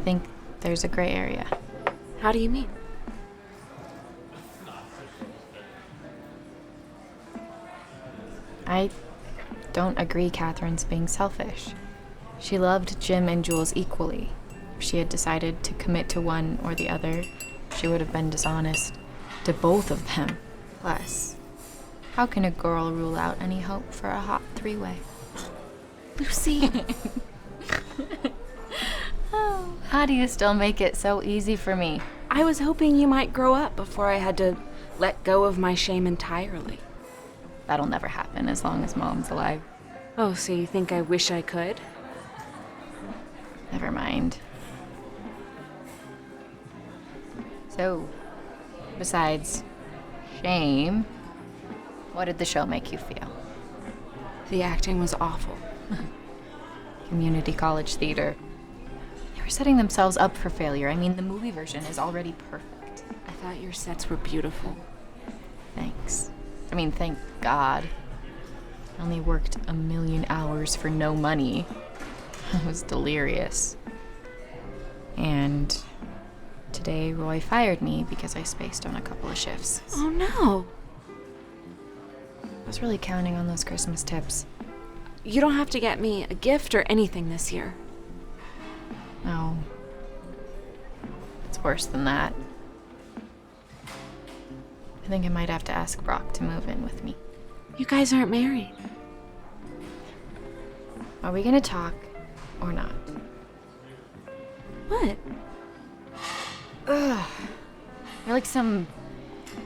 think there's a gray area. How do you mean? I don't agree Catherine's being selfish. She loved Jim and Jules equally. If she had decided to commit to one or the other, she would have been dishonest to both of them. Plus, how can a girl rule out any hope for a hot three-way? Lucy! Oh, how do you still make it so easy for me? I was hoping you might grow up before I had to let go of my shame entirely. That'll never happen as long as Mom's alive. Oh, so you think I wish I could? Never mind. So, besides shame, what did the show make you feel? The acting was awful. Community college theater. They were setting themselves up for failure. I mean, the movie version is already perfect. I thought your sets were beautiful. Thanks. I mean, thank God. I only worked 1,000,000 hours for no money. I was delirious. And today Roy fired me because I spaced on a couple of shifts. Oh no! I was really counting on those Christmas tips. You don't have to get me a gift or anything this year. No. It's worse than that. I think I might have to ask Brock to move in with me. You guys aren't married. Are we gonna talk or not? What? Ugh. You're like some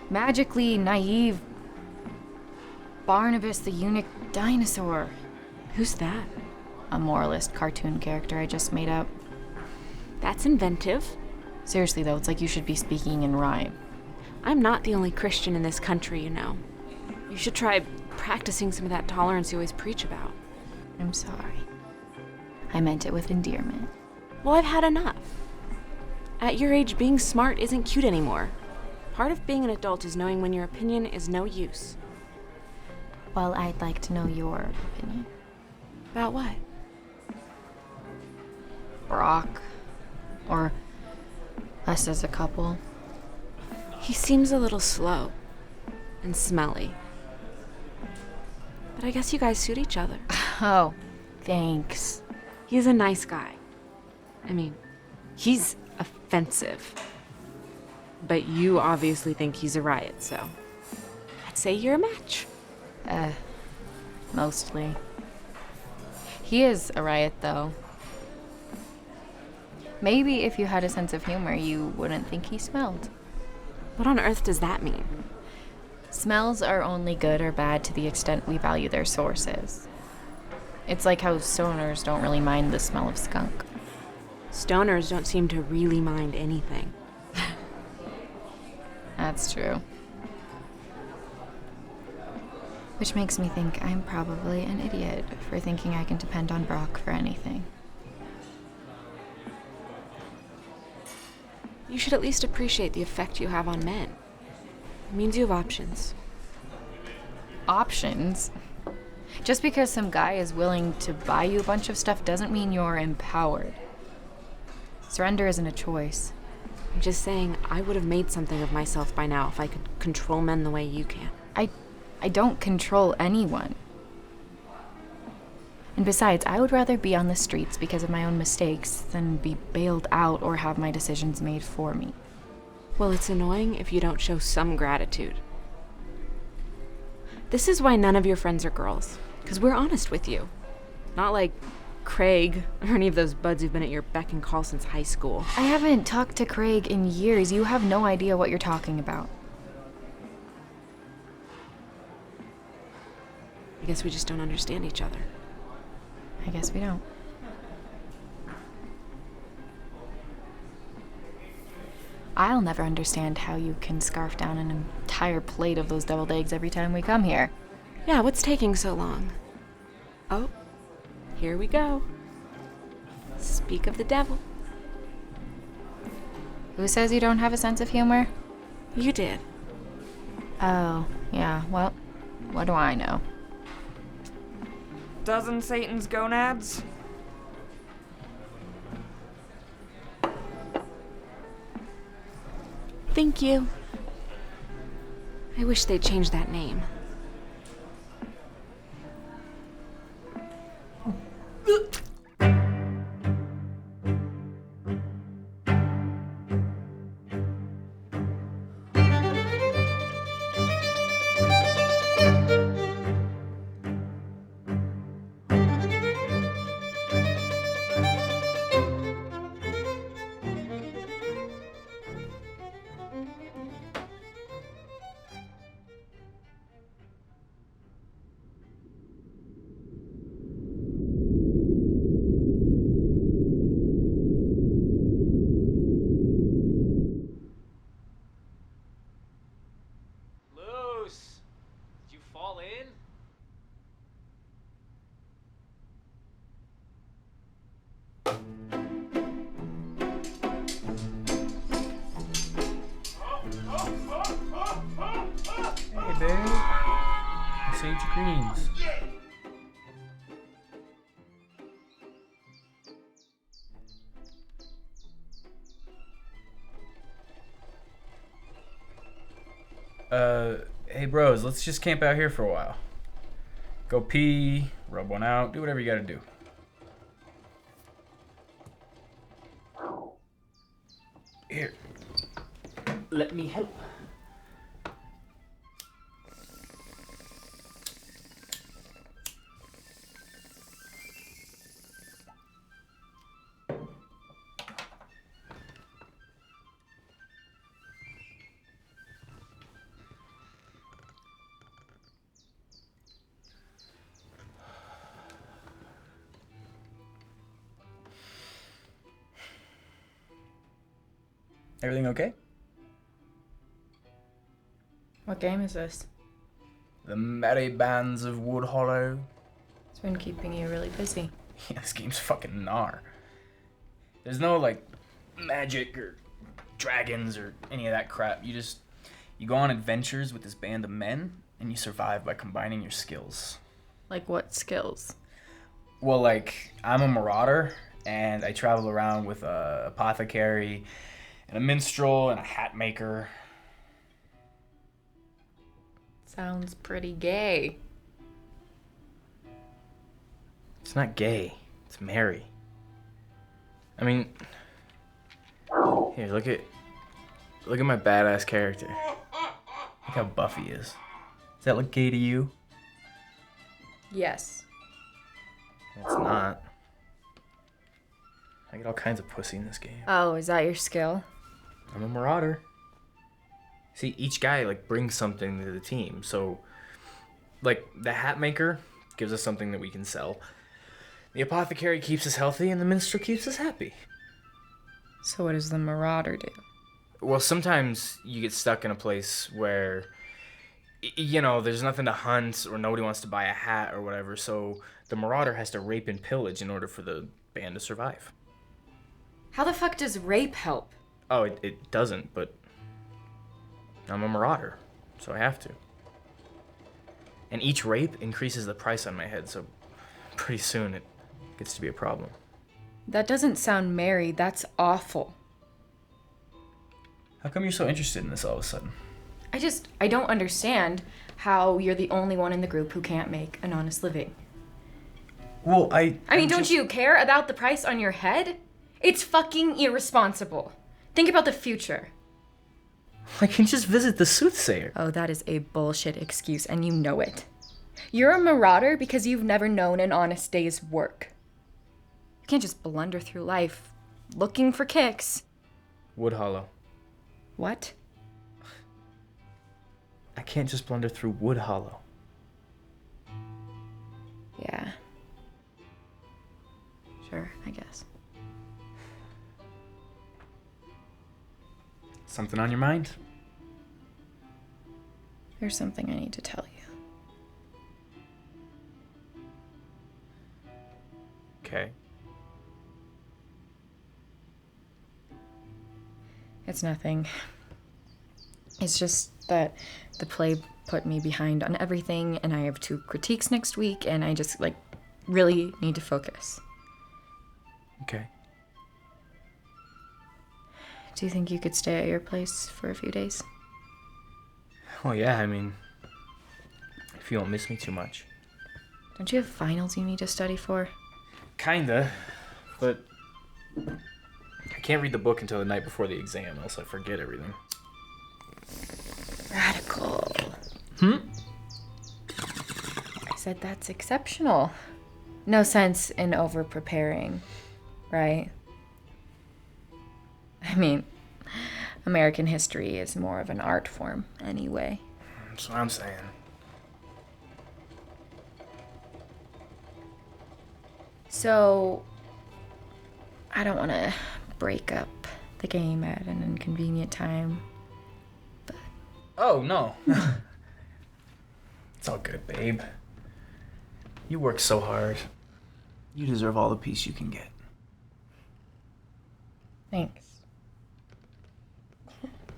magically naive Barnabas the eunuch dinosaur. Who's that? A moralist cartoon character I just made up. That's inventive. Seriously though, it's like you should be speaking in rhyme. I'm not the only Christian in this country, you know. You should try practicing some of that tolerance you always preach about. I'm sorry. I meant it with endearment. Well, I've had enough. At your age, being smart isn't cute anymore. Part of being an adult is knowing when your opinion is no use. Well, I'd like to know your opinion. About what? Brock. Or us as a couple. He seems a little slow and smelly. But I guess you guys suit each other. Oh, thanks. He's a nice guy. I mean, he's offensive. But you obviously think he's a riot, so I'd say you're a match. Mostly. He is a riot, though. Maybe if you had a sense of humor, you wouldn't think he smelled. What on earth does that mean? Smells are only good or bad to the extent we value their sources. It's like how stoners don't really mind the smell of skunk. Stoners don't seem to really mind anything. That's true. Which makes me think I'm probably an idiot for thinking I can depend on Brock for anything. You should at least appreciate the effect you have on men. It means you have options. Options? Just because some guy is willing to buy you a bunch of stuff doesn't mean you're empowered. Surrender isn't a choice. I'm just saying, I would have made something of myself by now if I could control men the way you can. I don't control anyone. And besides, I would rather be on the streets because of my own mistakes than be bailed out or have my decisions made for me. Well, it's annoying if you don't show some gratitude. This is why none of your friends are girls, because we're honest with you. Not like Craig or any of those buds who've been at your beck and call since high school. I haven't talked to Craig in years. You have no idea what you're talking about. I guess we just don't understand each other. I guess we don't. I'll never understand how you can scarf down an entire plate of those deviled eggs every time we come here. Yeah, what's taking so long? Oh, here we go. Speak of the devil. Who says you don't have a sense of humor? You did. Oh, yeah, well, what do I know? Dozen Satan's gonads? Thank you. I wish they'd change that name. Loose! Did you fall in? Hey, babe. I saved your greens. Hey bros, let's just camp out here for a while. Go pee, rub one out, do whatever you gotta do. Here. Let me help. Everything okay? What game is this? The merry bands of Wood Hollow. It's been keeping you really busy. Yeah, this game's fucking gnar. There's no, like, magic or dragons or any of that crap. You go on adventures with this band of men, and you survive by combining your skills. Like what skills? Well, like, I'm a marauder, and I travel around with a apothecary, and a minstrel, and a hat maker. Sounds pretty gay. It's not gay. It's merry. I mean, here, look at my badass character. Look how buff he is. Does that look gay to you? Yes. It's not. I get all kinds of pussy in this game. Oh, is that your skill? I'm a marauder. See, each guy, like, brings something to the team. So, like, the hat maker gives us something that we can sell. The apothecary keeps us healthy, and the minstrel keeps us happy. So what does the marauder do? Well, sometimes you get stuck in a place where, you know, there's nothing to hunt or nobody wants to buy a hat or whatever, so the marauder has to rape and pillage in order for the band to survive. How the fuck does rape help? Oh, it doesn't, but I'm a marauder, so I have to. And each rape increases the price on my head, so pretty soon it gets to be a problem. That doesn't sound merry. That's awful. How come you're so interested in this all of a sudden? I don't understand how you're the only one in the group who can't make an honest living. Well, Don't you care about the price on your head? It's fucking irresponsible. Think about the future. I can just visit the soothsayer. Oh, that is a bullshit excuse, and you know it. You're a marauder because you've never known an honest day's work. You can't just blunder through life looking for kicks. Wood Hollow. What? I can't just blunder through Wood Hollow. Yeah. Sure, I guess. Something on your mind? There's something I need to tell you. Okay. It's nothing. It's just that the play put me behind on everything, and I have 2 critiques next week, and I just, really need to focus. Okay. Do you think you could stay at your place for a few days? Well, yeah, I mean, if you don't miss me too much. Don't you have finals you need to study for? Kinda, but I can't read the book until the night before the exam, else I forget everything. Radical. I said that's exceptional. No sense in over-preparing, right? I mean, American history is more of an art form anyway. That's what I'm saying. So, I don't want to break up the game at an inconvenient time. Oh, no. It's all good, babe. You work so hard. You deserve all the peace you can get. Thanks.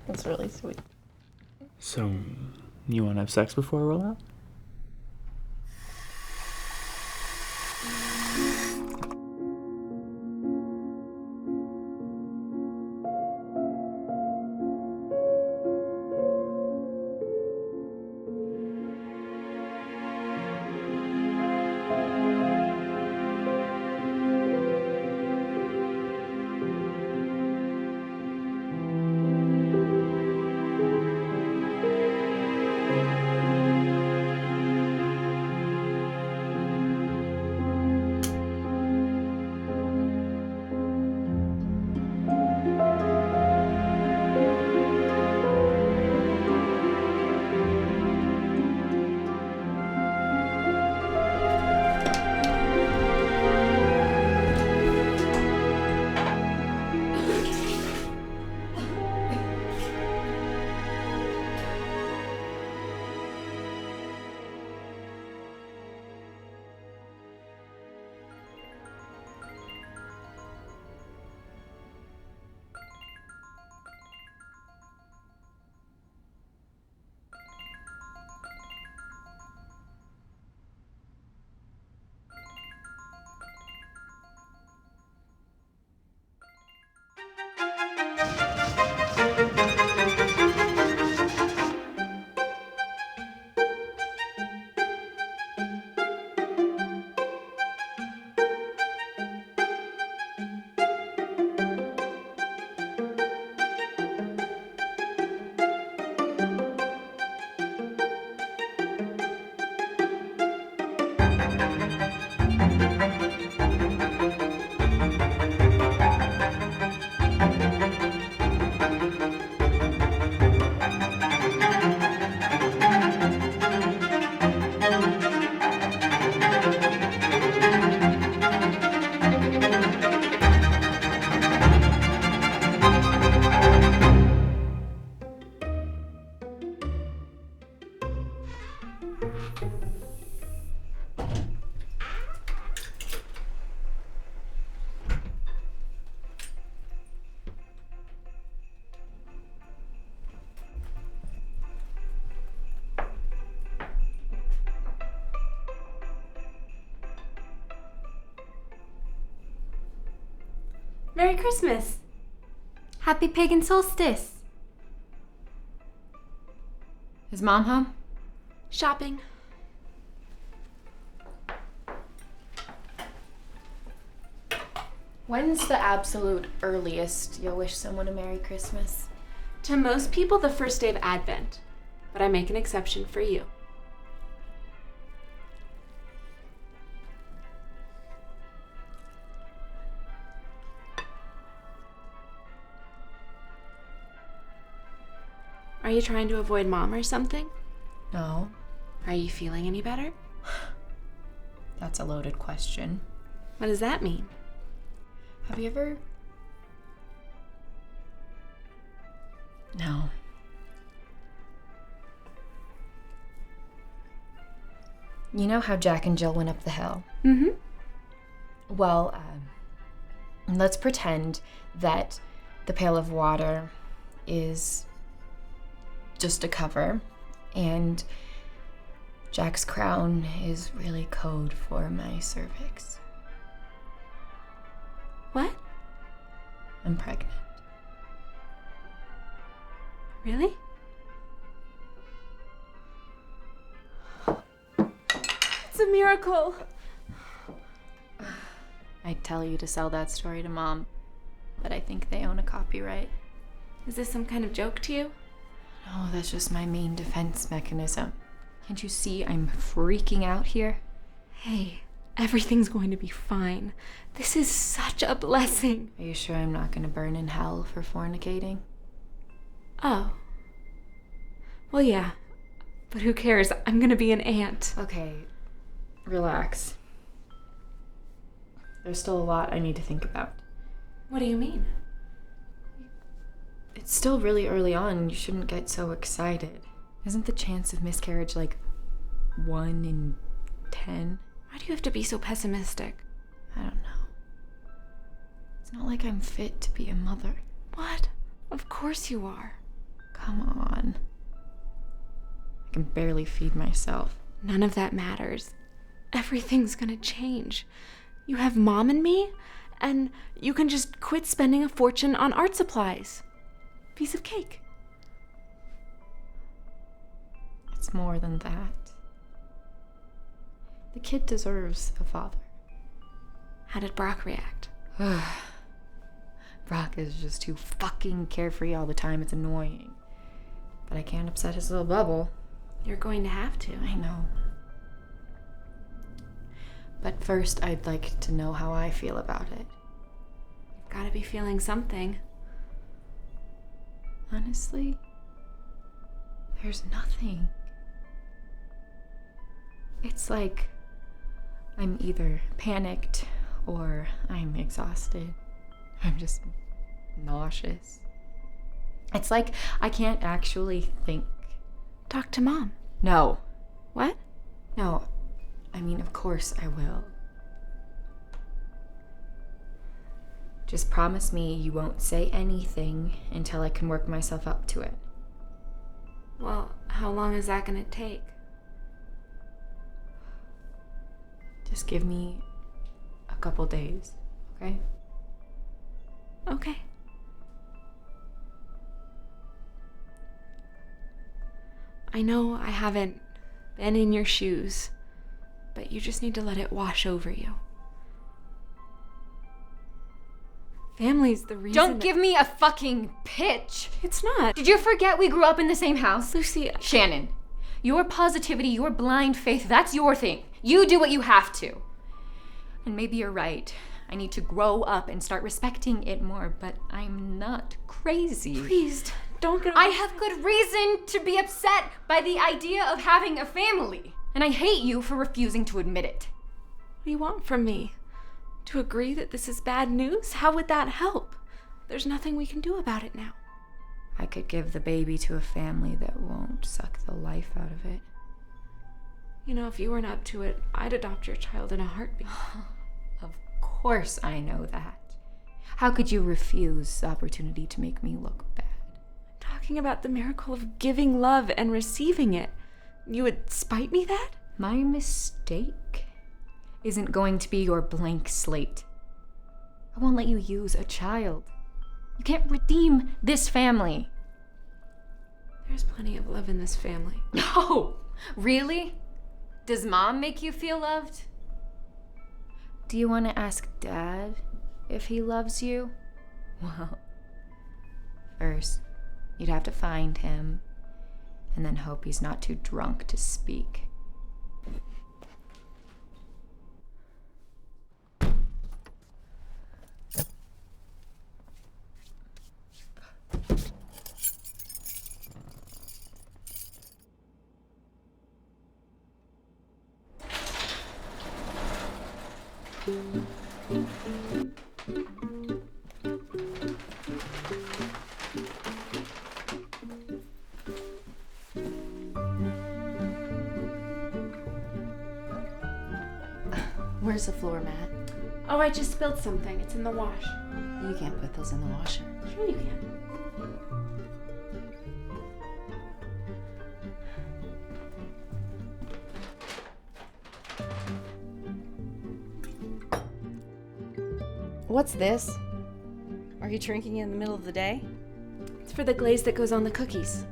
That's really sweet. So, you want to have sex before I roll out? Merry Christmas. Happy pagan solstice. Is Mom home? Shopping. When's the absolute earliest you'll wish someone a Merry Christmas? To most people, the first day of Advent, but I make an exception for you. Are you trying to avoid Mom or something? No. Are you feeling any better? That's a loaded question. What does that mean? Have you ever... No. You know how Jack and Jill went up the hill? Mm-hmm. Well, let's pretend that the pail of water is just a cover, and Jack's crown is really code for my cervix. What? I'm pregnant. Really? It's a miracle. I'd tell you to sell that story to Mom, but I think they own a copyright. Is this some kind of joke to you? No, that's just my main defense mechanism. Can't you see I'm freaking out here? Hey, everything's going to be fine. This is such a blessing. Are you sure I'm not gonna burn in hell for fornicating? Oh. Well, yeah. But who cares? I'm gonna be an aunt. Okay, relax. There's still a lot I need to think about. What do you mean? It's still really early on. You shouldn't get so excited. Isn't the chance of miscarriage like 1 in 10? Why do you have to be so pessimistic? I don't know. It's not like I'm fit to be a mother. What? Of course you are. Come on. I can barely feed myself. None of that matters. Everything's gonna change. You have Mom and me, and you can just quit spending a fortune on art supplies. Piece of cake. It's more than that. The kid deserves a father. How did Brock react? Brock is just too fucking carefree all the time. It's annoying. But I can't upset his little bubble. You're going to have to. I know. But first, I'd like to know how I feel about it. You've got to be feeling something. Honestly, there's nothing. It's like I'm either panicked or I'm exhausted. I'm just nauseous. It's like I can't actually think. Talk to Mom. No. What? No. I mean, of course I will. Just promise me you won't say anything until I can work myself up to it. Well, how long is that going to take? Just give me a couple days, okay? Okay. I know I haven't been in your shoes, but you just need to let it wash over you. Family's the reason. Don't give me a fucking pitch! It's not. Did you forget we grew up in the same house? Lucy, Shannon, your positivity, your blind faith, that's your thing. You do what you have to. And maybe you're right. I need to grow up and start respecting it more, but I'm not crazy. please, don't get I have good reason to be upset by the idea of having a family. And I hate you for refusing to admit it. What do you want from me? To agree that this is bad news? How would that help? There's nothing we can do about it now. I could give the baby to a family that won't suck the life out of it. You know, if you weren't up to it, I'd adopt your child in a heartbeat. Of course I know that. How could you refuse the opportunity to make me look bad? I'm talking about the miracle of giving love and receiving it. You would spite me that? My mistake isn't going to be your blank slate. I won't let you use a child. You can't redeem this family. There's plenty of love in this family. No! Really? Does Mom make you feel loved? Do you want to ask Dad if he loves you? Well, first, you'd have to find him, and then hope he's not too drunk to speak. Where's the floor mat? Oh, I just spilled something. It's in the wash. You can't put those in the washer. Sure you can. What's this? Are you drinking in the middle of the day? It's for the glaze that goes on the cookies.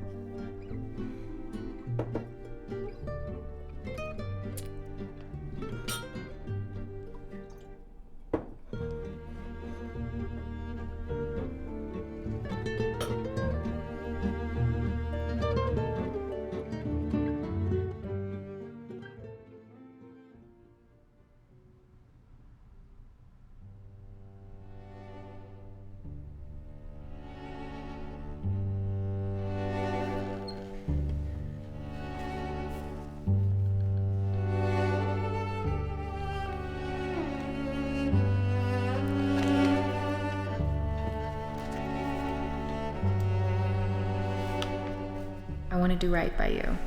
I want to do right by you.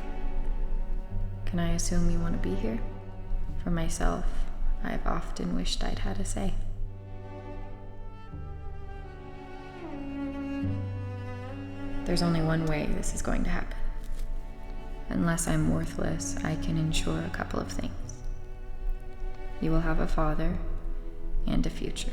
Can I assume you want to be here? For myself, I've often wished I'd had a say. There's only one way this is going to happen. Unless I'm worthless, I can ensure a couple of things. You will have a father and a future.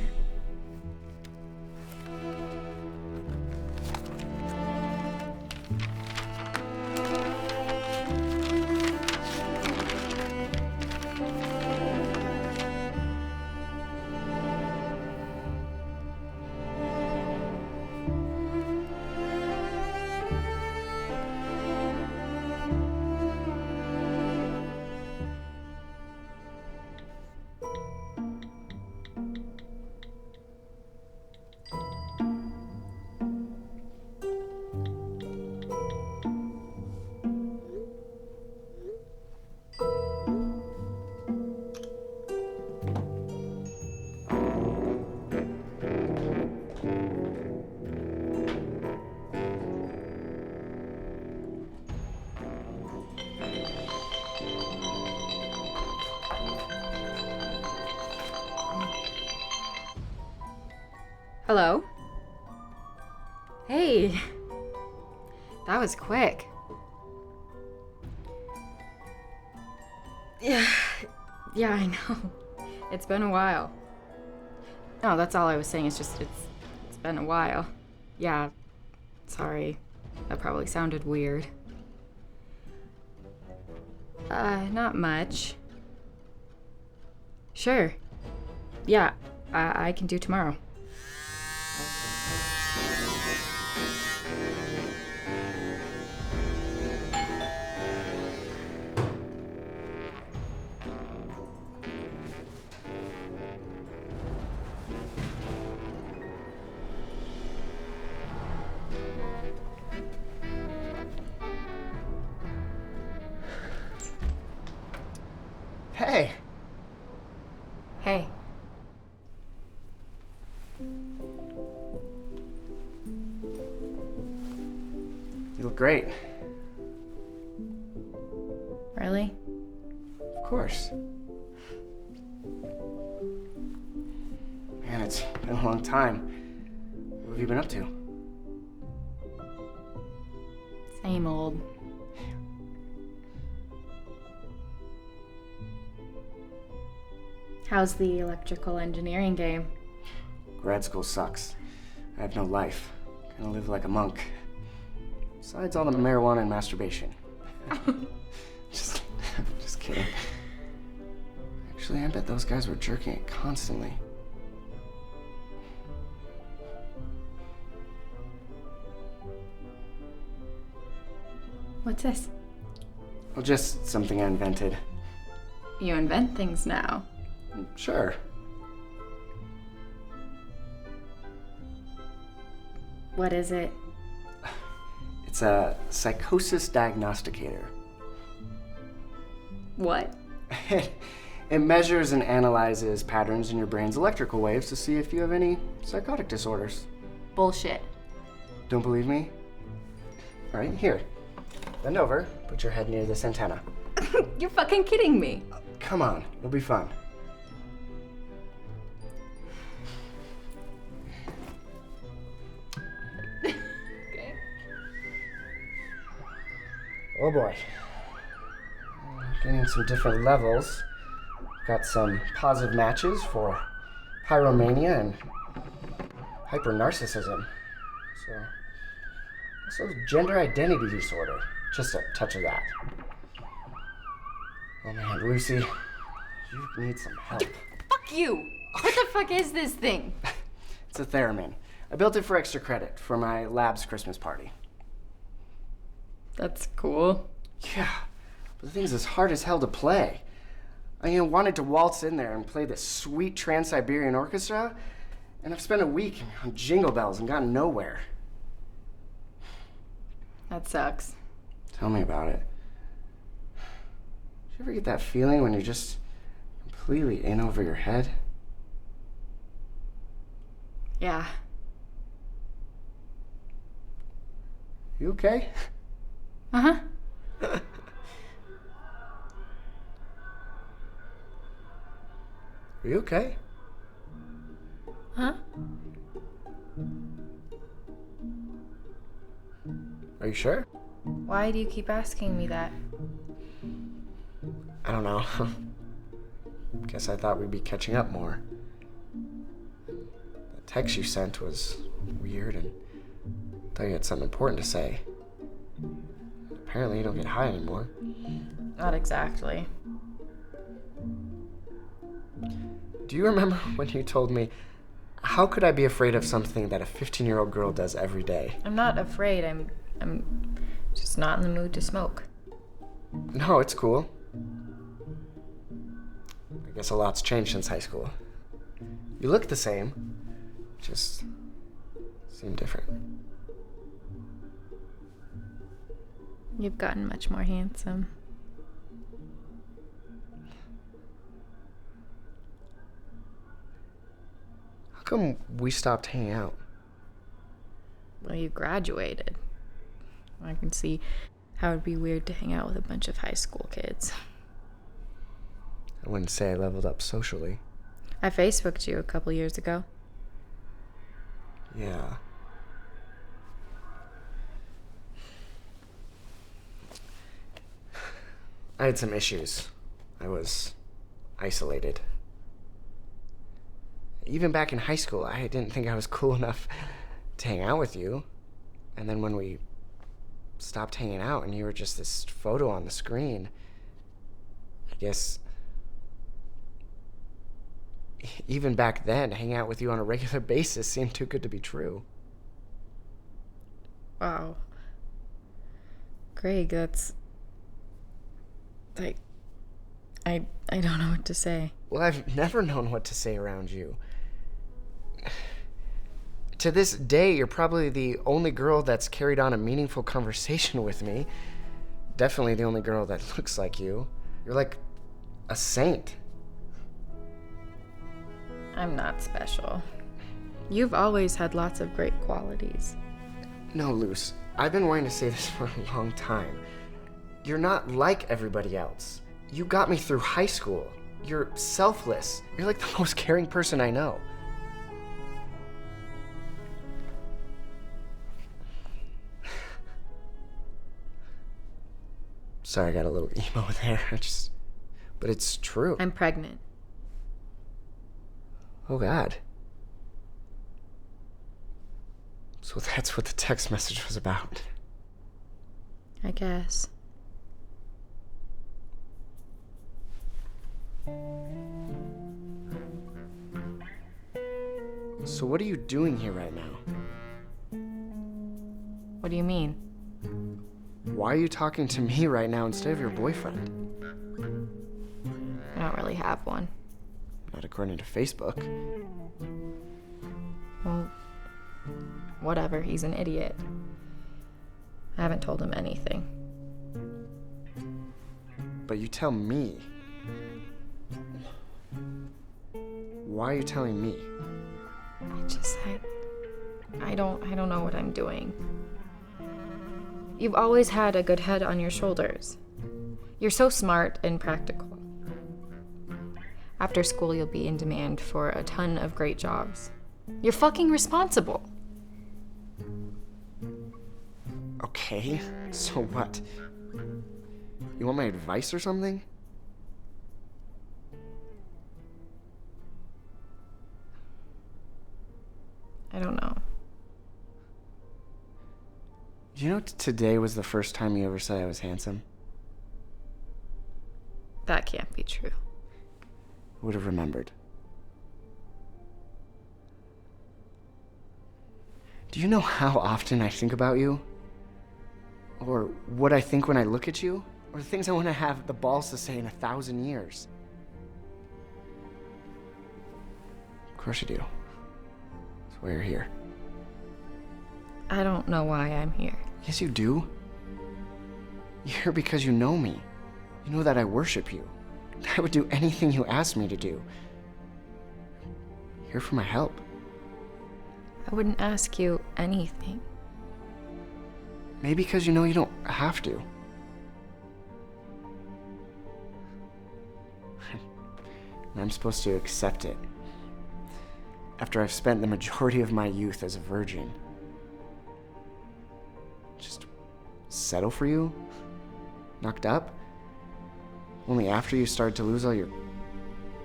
Hello? Hey. That was quick. Yeah, I know. It's been a while. No, that's all I was saying. It's just, it's been a while. Yeah, sorry. That probably sounded weird. Not much. Sure. Yeah, I can do tomorrow. Hey, Hey. you look great. Really? Of course. Man, it's been a long time. What have you been up to? Same old. How's the electrical engineering game? Grad school sucks. I have no life. Gonna live like a monk. Besides all the marijuana and masturbation. just kidding. Actually, I bet those guys were jerking it constantly. What's this? Well, just something I invented. You invent things now. Sure. What is it? It's a psychosis diagnosticator. What? It measures and analyzes patterns in your brain's electrical waves to see if you have any psychotic disorders. Bullshit. Don't believe me? All right, here. Bend over. Put your head near this antenna. You're fucking kidding me. Come on, it'll be fun. Okay. Oh boy. Getting some different levels. Got some positive matches for pyromania and hypernarcissism. So So gender identity disorder. Just a touch of that. Oh man, Lucy, you need some help. Fuck you! What the fuck is this thing? It's a theremin. I built it for extra credit for my lab's Christmas party. That's cool. Yeah, but the thing's as hard as hell to play. I wanted to waltz in there and play this sweet Trans-Siberian orchestra, and I've spent a week on Jingle Bells and gotten nowhere. That sucks. Tell me about it. Do you ever get that feeling when you're just completely in over your head? Yeah. You okay? Uh-huh. Are you okay? Huh? Are you sure? Why do you keep asking me that? I don't know. Guess I thought we'd be catching up more. The text you sent was weird and thought you had something important to say. Apparently you don't get high anymore. Not exactly. Do you remember when you told me, how could I be afraid of something that a 15-year-old girl does every day? I'm not afraid. I'm just not in the mood to smoke. No, it's cool. I guess a lot's changed since high school. You look the same, just seem different. You've gotten much more handsome. How come we stopped hanging out? Well, you graduated. I can see how it'd be weird to hang out with a bunch of high school kids. I wouldn't say I leveled up socially. I Facebooked you a couple years ago. Yeah. I had some issues. I was isolated. Even back in high school, I didn't think I was cool enough to hang out with you. And then when we stopped hanging out and you were just this photo on the screen, I guess even back then, hanging out with you on a regular basis seemed too good to be true. Wow. Greg, that's... I don't know what to say. Well, I've never known what to say around you. To this day, you're probably the only girl that's carried on a meaningful conversation with me. Definitely the only girl that looks like you. You're like a saint. I'm not special. You've always had lots of great qualities. No, Luce, I've been wanting to say this for a long time. You're not like everybody else. You got me through high school. You're selfless. You're like the most caring person I know. Sorry, I got a little emo there. But it's true. I'm pregnant. Oh, God. So that's what the text message was about. I guess. So what are you doing here right now? What do you mean? Why are you talking to me right now instead of your boyfriend? I don't really have one. Not according to Facebook. Well, whatever, he's an idiot. I haven't told him anything. But you tell me. Why are you telling me? I don't know what I'm doing. You've always had a good head on your shoulders. You're so smart and practical. After school, you'll be in demand for a ton of great jobs. You're fucking responsible. Okay, so what? You want my advice or something? I don't know. Do you know today was the first time you ever said I was handsome? That can't be true. I would have remembered. Do you know how often I think about you? Or what I think when I look at you? Or the things I want to have the balls to say in 1,000 years? Of course you do. That's why you're here. I don't know why I'm here. Yes, you do. You're here because you know me. You know that I worship you. I would do anything you ask me to do. You're here for my help. I wouldn't ask you anything. Maybe because you know you don't have to. And I'm supposed to accept it. After I've spent the majority of my youth as a virgin. Just settle for you? Knocked up? Only after you started to lose all your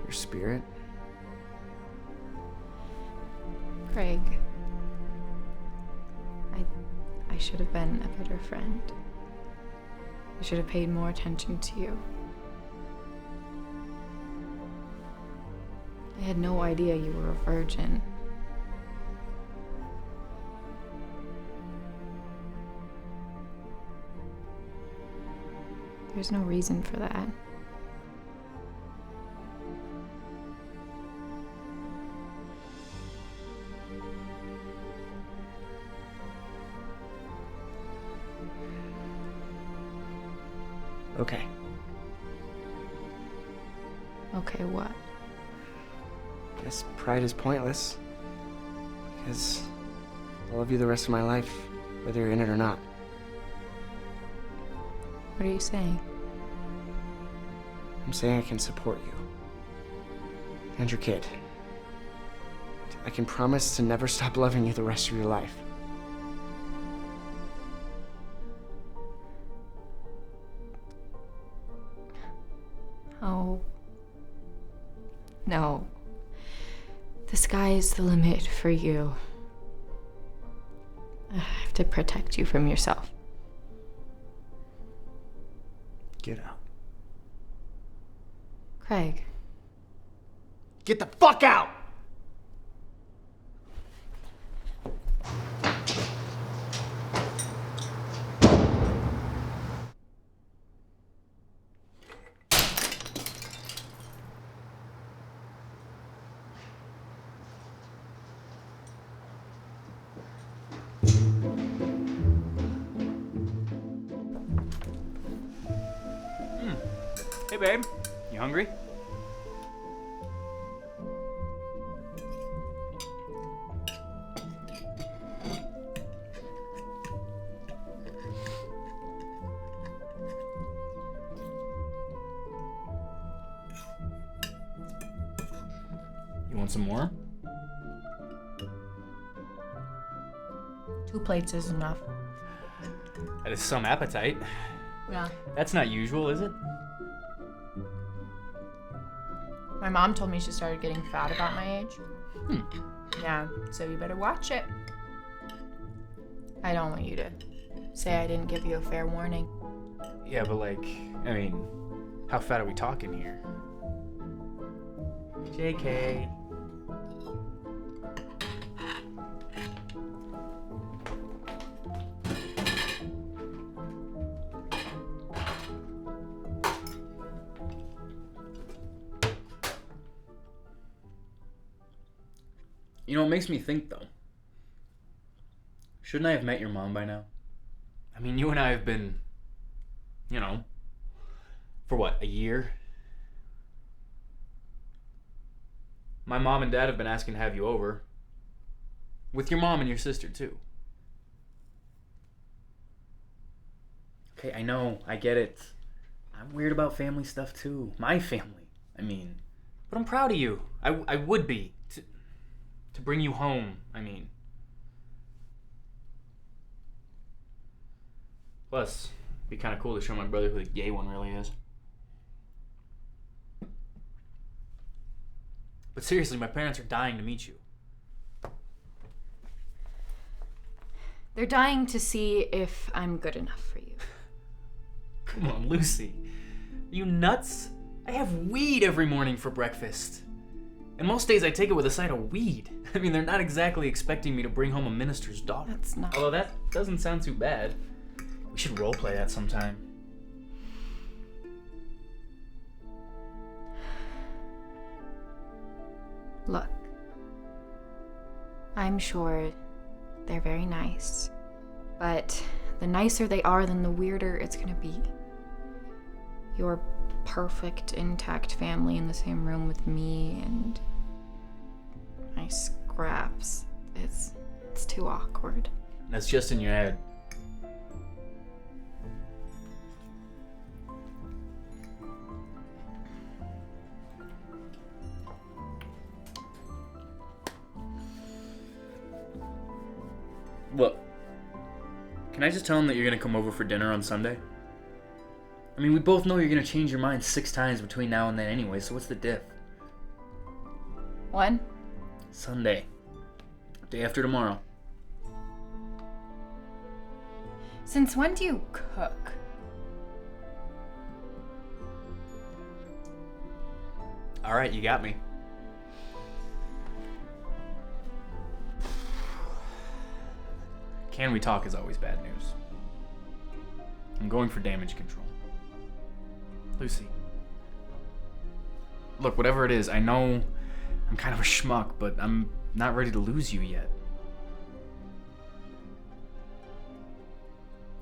spirit? Craig. I should have been a better friend. I should have paid more attention to you. I had no idea you were a virgin. There's no reason for that. Okay. Okay, what? Guess pride is pointless. Because I love you the rest of my life, whether you're in it or not. What are you saying? I'm saying I can support you. And your kid. I can promise to never stop loving you the rest of your life. Oh. No. The sky's the limit for you. I have to protect you from yourself. Get out. Craig. Get the fuck out! Hey, babe. You hungry? You want some more? 2 plates is enough. That is some appetite. Yeah. That's not usual, is it? My mom told me she started getting fat about my age. Yeah, so you better watch it. I don't want you to say I didn't give you a fair warning. Yeah, but I mean, how fat are we talking here? JK. You know, it makes me think, though. Shouldn't I have met your mom by now? I mean, you and I have been, for what, a year? My mom and dad have been asking to have you over. With your mom and your sister, too. Okay, I know, I get it. I'm weird about family stuff, too. My family, I mean. But I'm proud of you. I would be. To bring you home, I mean. Plus, it'd be kind of cool to show my brother who the gay one really is. But seriously, my parents are dying to meet you. They're dying to see if I'm good enough for you. Come on, Lucy. Are you nuts? I have weed every morning for breakfast. And most days I take it with a side of weed. I mean, they're not exactly expecting me to bring home a minister's daughter. That's not... Although that doesn't sound too bad. We should roleplay that sometime. Look, I'm sure they're very nice, but the nicer they are, then the weirder it's gonna be. Your perfect, intact family in the same room with me and my scraps. It's too awkward. That's just in your head. Look, can I just tell him that you're gonna come over for dinner on Sunday? I mean, we both know you're gonna change your mind 6 times between now and then anyway, so what's the diff? When? Sunday. Day after tomorrow. Since when do you cook? Alright, you got me. Can we talk is always bad news. I'm going for damage control. Lucy. Look, whatever it is, I know I'm kind of a schmuck, but I'm not ready to lose you yet.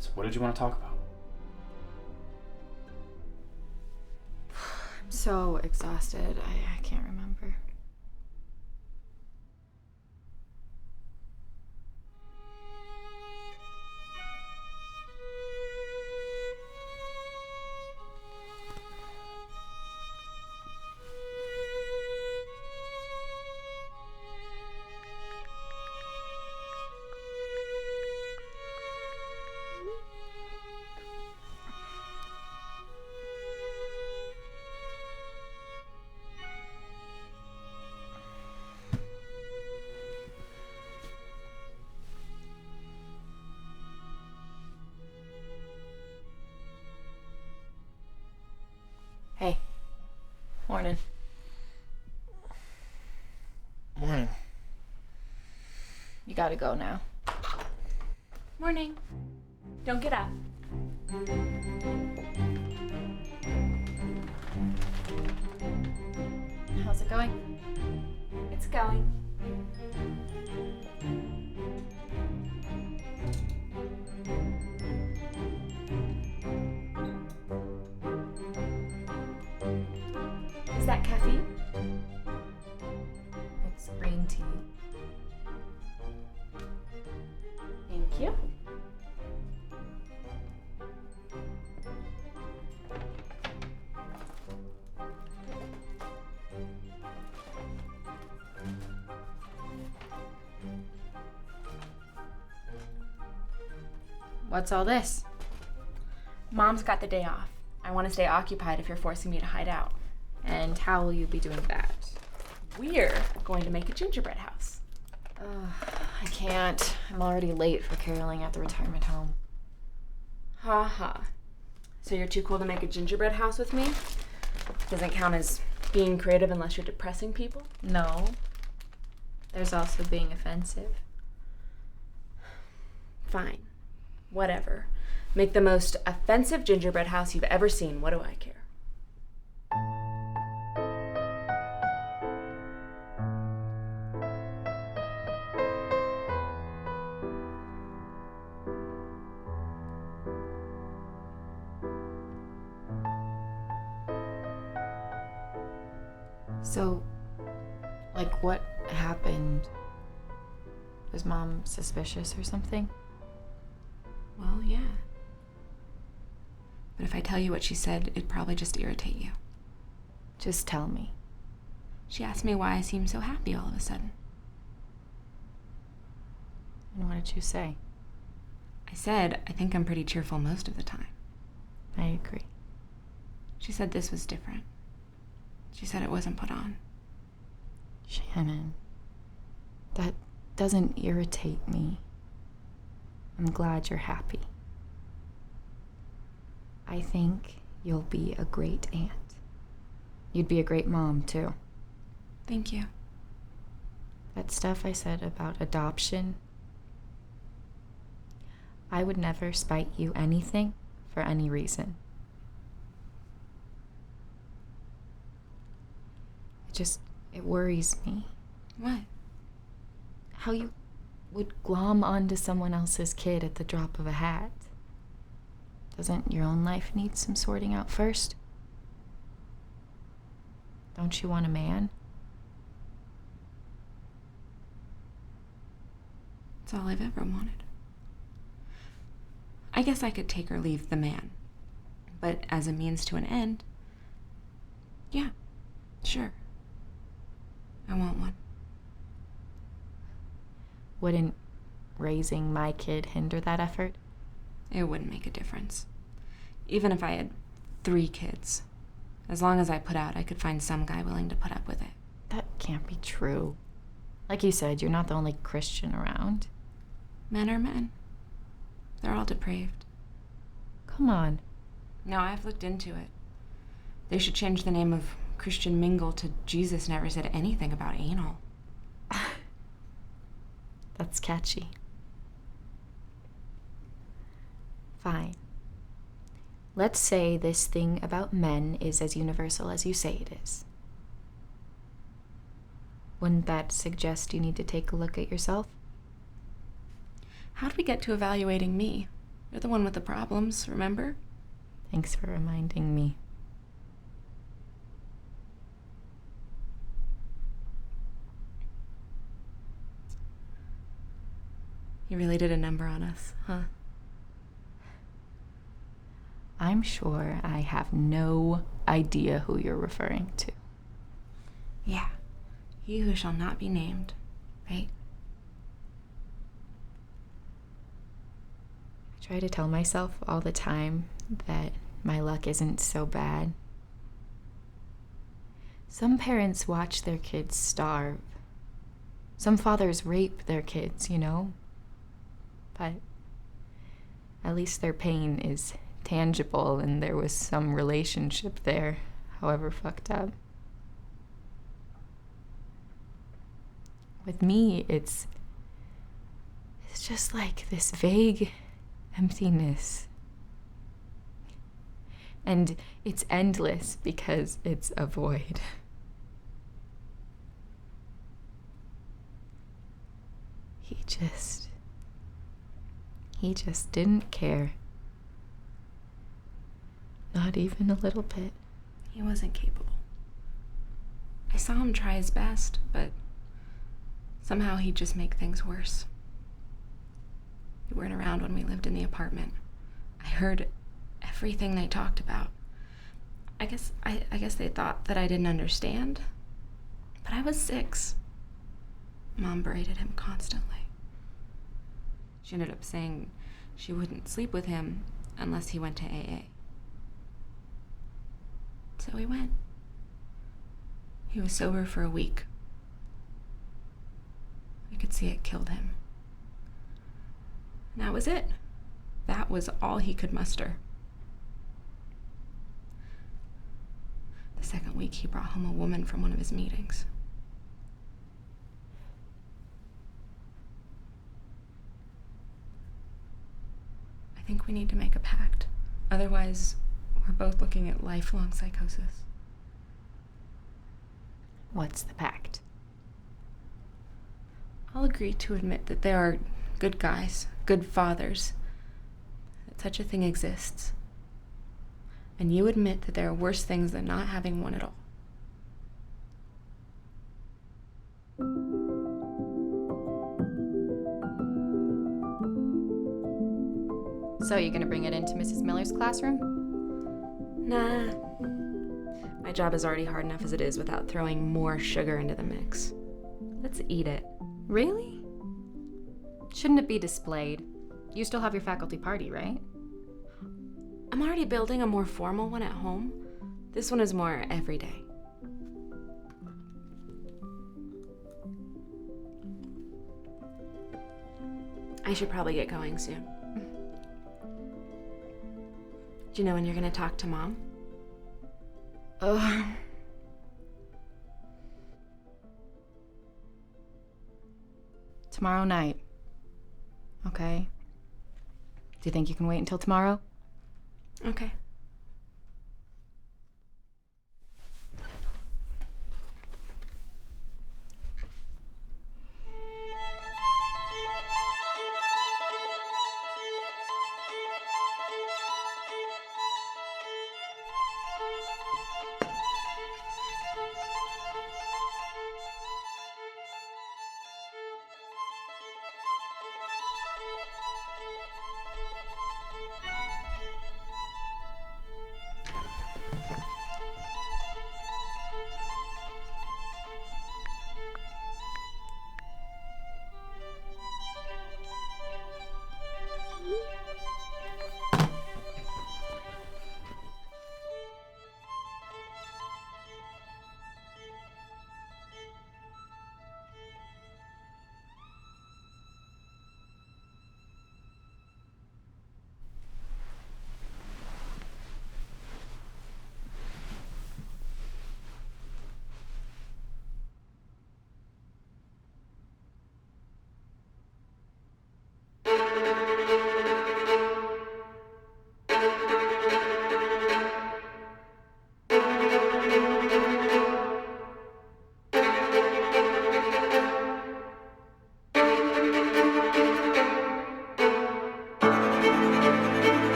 So what did you want to talk about? I'm so exhausted. I can't remember. Hey. Morning. Morning. You gotta go now. Morning. Don't get up. How's it going? It's going. Is that caffeine? It's green tea. Thank you. What's all this? Mom's got the day off. I want to stay occupied if you're forcing me to hide out. And how will you be doing that? We're going to make a gingerbread house. I can't. I'm already late for caroling at the retirement home. Ha ha. So you're too cool to make a gingerbread house with me? Doesn't count as being creative unless you're depressing people? No. There's also being offensive. Fine. Whatever. Make the most offensive gingerbread house you've ever seen. What do I care? So, like, what happened? Was Mom suspicious or something? Well, yeah. But if I tell you what she said, it'd probably just irritate you. Just tell me. She asked me why I seemed so happy all of a sudden. And what did you say? I said, I think I'm pretty cheerful most of the time. I agree. She said this was different. She said it wasn't put on. Shannon, that doesn't irritate me. I'm glad you're happy. I think you'll be a great aunt. You'd be a great mom, too. Thank you. That stuff I said about adoption, I would never spite you anything for any reason. It worries me. What? How you would glom onto someone else's kid at the drop of a hat. Doesn't your own life need some sorting out first? Don't you want a man? It's all I've ever wanted. I guess I could take or leave the man. But as a means to an end, yeah, sure. I want one. Wouldn't raising my kid hinder that effort? It wouldn't make a difference. Even if I had 3 kids. As long as I put out, I could find some guy willing to put up with it. That can't be true. Like you said, you're not the only Christian around. Men are men. They're all depraved. Come on. No, I've looked into it. They should change the name of Christian Mingle to Jesus never said anything about anal. That's catchy. Fine. Let's say this thing about men is as universal as you say it is. Wouldn't that suggest you need to take a look at yourself? How'd we get to evaluating me? You're the one with the problems, remember? Thanks for reminding me. You really did a number on us, huh? I'm sure I have no idea who you're referring to. Yeah. He who shall not be named, right? I try to tell myself all the time that my luck isn't so bad. Some parents watch their kids starve. Some fathers rape their kids, you know? But at least their pain is tangible and there was some relationship there, however fucked up. With me, it's just like this vague emptiness. And it's endless because it's a void. He just didn't care. Not even a little bit. He wasn't capable. I saw him try his best, but somehow he'd just make things worse. You weren't around when we lived in the apartment. I heard everything they talked about. I guess they thought that I didn't understand, but I was 6. Mom berated him constantly. She ended up saying she wouldn't sleep with him unless he went to AA. So he went. He was sober for a week. I could see it killed him. And that was it. That was all he could muster. The second week, he brought home a woman from one of his meetings. I think we need to make a pact. Otherwise, we're both looking at lifelong psychosis. What's the pact? I'll agree to admit that there are good guys, good fathers, that such a thing exists. And you admit that there are worse things than not having one at all. So you gonna bring it into Mrs. Miller's classroom? Nah. My job is already hard enough as it is without throwing more sugar into the mix. Let's eat it. Really? Shouldn't it be displayed? You still have your faculty party, right? I'm already building a more formal one at home. This one is more everyday. I should probably get going soon. Do you know when you're gonna talk to Mom? Tomorrow night. Okay. Do you think you can wait until tomorrow? Okay.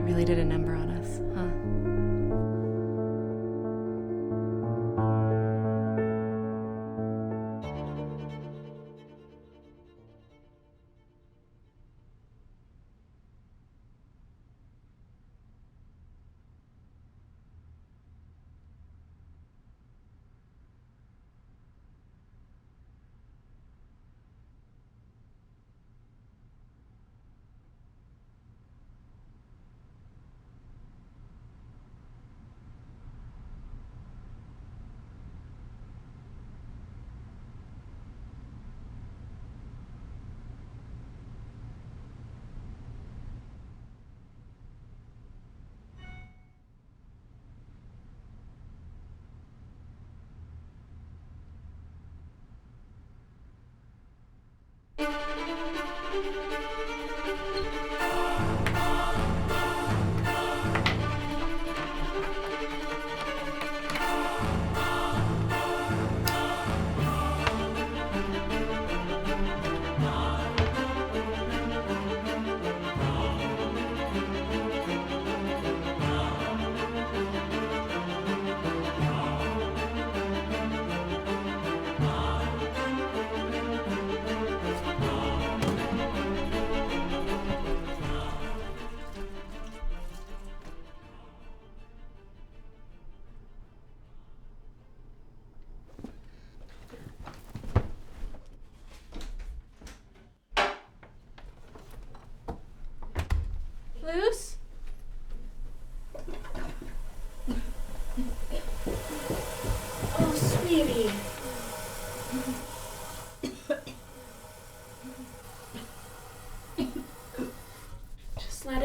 You really did a number on us, huh?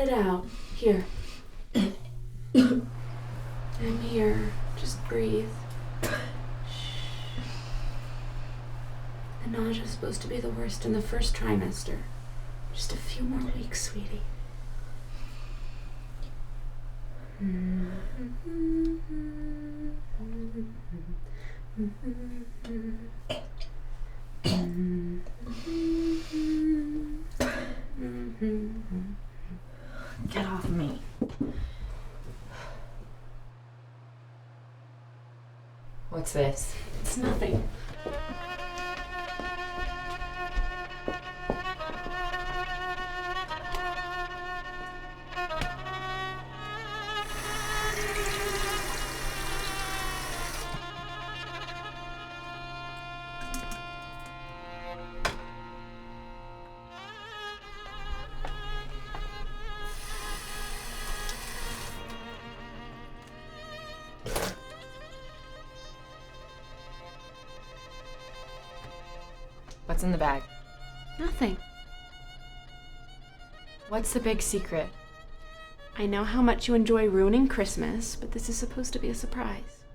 it out. Here. I'm here. Just breathe. The nausea's supposed to be the worst in the first trimester. Just a few more weeks, sweetie. Get off me. What's this? It's nothing. What's in the bag? Nothing. What's the big secret? I know how much you enjoy ruining Christmas, but this is supposed to be a surprise.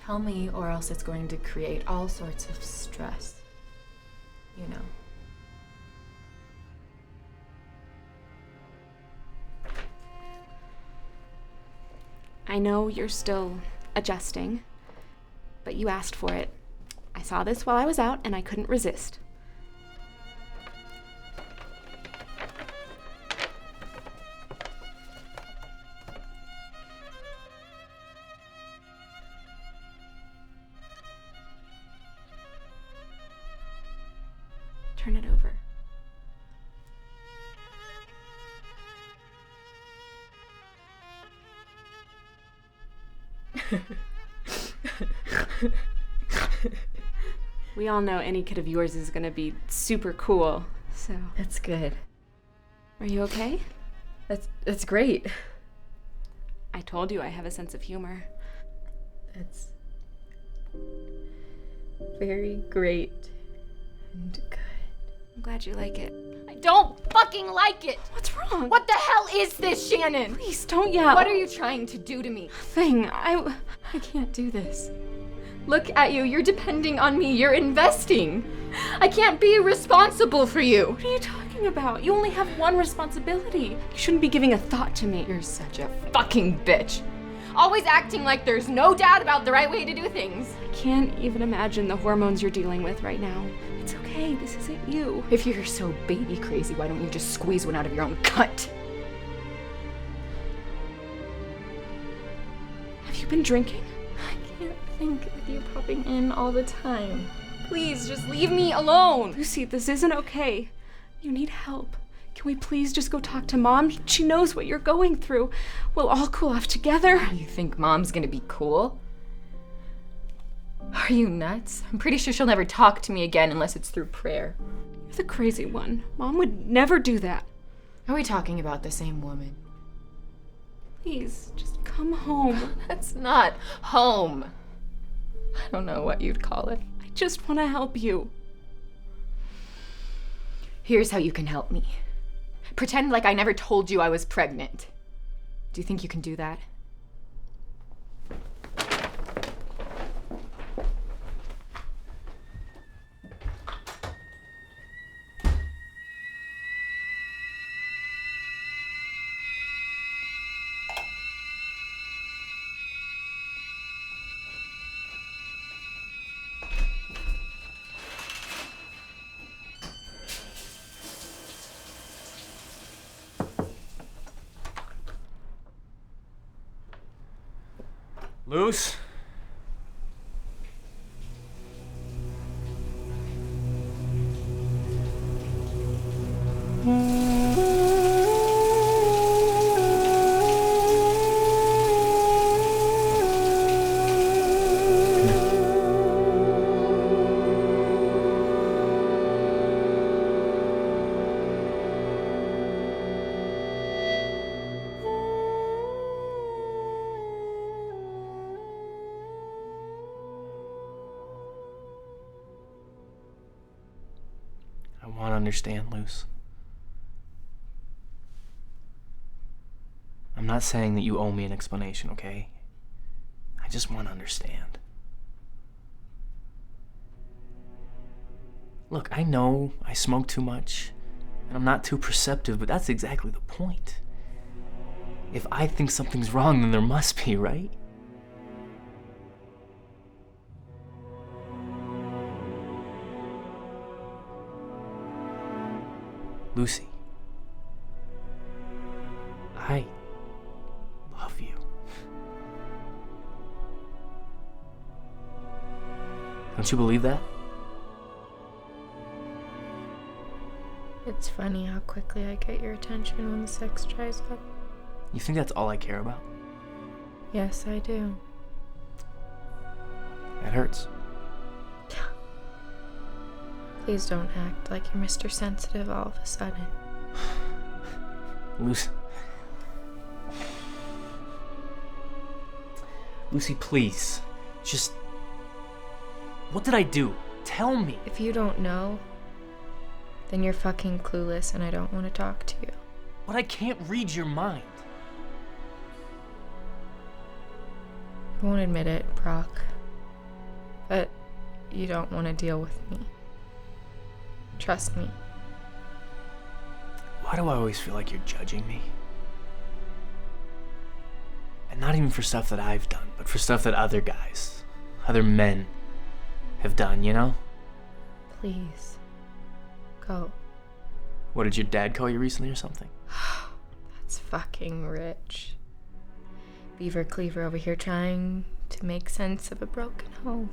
Tell me, or else it's going to create all sorts of stress. You know. I know you're still adjusting, but you asked for it. I saw this while I was out, and I couldn't resist. Turn it over. We all know any kid of yours is gonna be super cool, so. That's good. Are you okay? That's great. I told you I have a sense of humor. That's very great and good. I'm glad you like it. I don't fucking like it! What's wrong? What the hell is this, Shannon? Please don't yell. What are you trying to do to me? Thing, I can't do this. Look at you, you're depending on me, you're investing. I can't be responsible for you. What are you talking about? You only have one responsibility. You shouldn't be giving a thought to me. You're such a fucking bitch. Always acting like there's no doubt about the right way to do things. I can't even imagine the hormones you're dealing with right now. It's okay, this isn't you. If you're so baby crazy, why don't you just squeeze one out of your own cunt? Have you been drinking? I can't think with you popping in all the time. Please, just leave me alone. Lucy, this isn't okay. You need help. Can we please just go talk to Mom? She knows what you're going through. We'll all cool off together. You think Mom's gonna be cool? Are you nuts? I'm pretty sure she'll never talk to me again unless it's through prayer. You're the crazy one. Mom would never do that. Are we talking about the same woman? Please, just come home. That's not home. I don't know what you'd call it. I just want to help you. Here's how you can help me. Pretend like I never told you I was pregnant. Do you think you can do that? Luce? I want to understand, Luce. not saying that you owe me an explanation, okay? I just want to understand. Look, I know I smoke too much, and I'm not too perceptive, but that's exactly the point. If I think something's wrong, then there must be, right? Lucy, I love you. Don't you believe that? It's funny how quickly I get your attention when the sex dries up. You think that's all I care about? Yes, I do. That hurts. Please don't act like you're Mr. Sensitive all of a sudden. Lucy, please. Just... What did I do? Tell me. If you don't know, then you're fucking clueless and I don't want to talk to you. But I can't read your mind. You won't admit it, Brock. But you don't want to deal with me. Trust me. Why do I always feel like you're judging me? And not even for stuff that I've done, but for stuff that other guys, other men have done, you know? Please. Go. What, did your dad call you recently or something? That's fucking rich. Beaver Cleaver over here trying to make sense of a broken home.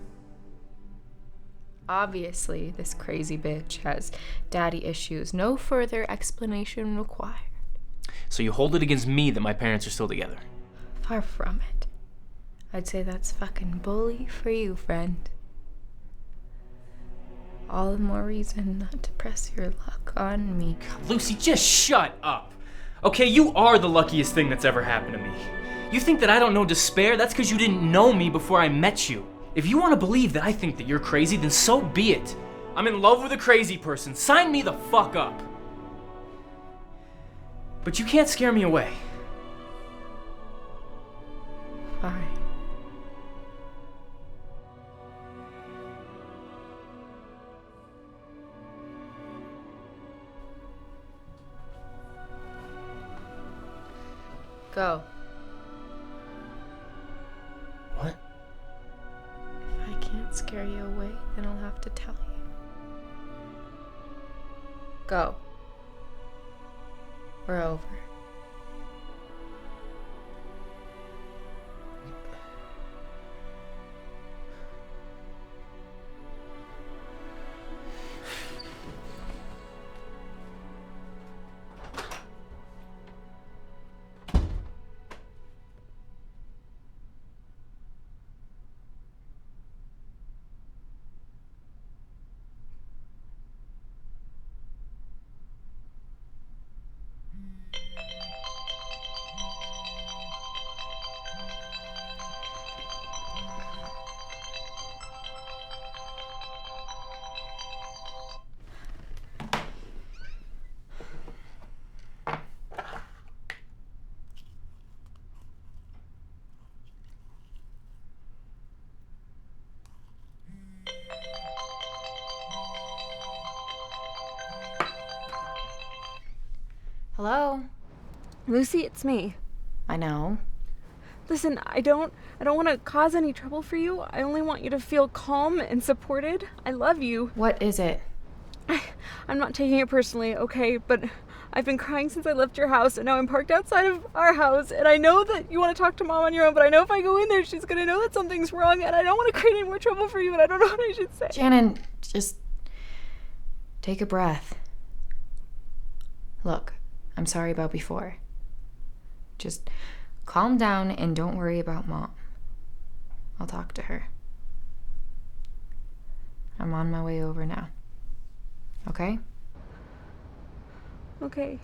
Obviously, this crazy bitch has daddy issues. No further explanation required. So you hold it against me that my parents are still together? Far from it. I'd say that's fucking bully for you, friend. All the more reason not to press your luck on me. God, Lucy, just shut up. Okay, you are the luckiest thing that's ever happened to me. You think that I don't know despair? That's because you didn't know me before I met you. If you want to believe that I think that you're crazy, then so be it. I'm in love with a crazy person. Sign me the fuck up. But you can't scare me away. Fine. Go. What? If I can't scare you away, then I'll have to tell you. Go. We're over. Hello? Lucy, it's me. I know. Listen, I don't want to cause any trouble for you. I only want you to feel calm and supported. I love you. What is it? I'm not taking it personally, okay? But I've been crying since I left your house, and now I'm parked outside of our house, and I know that you want to talk to Mom on your own, but I know if I go in there, she's going to know that something's wrong, and I don't want to create any more trouble for you, and I don't know what I should say. Shannon, just take a breath. Look, I'm sorry about before. Just calm down and don't worry about Mom. I'll talk to her. I'm on my way over now. Okay? Okay.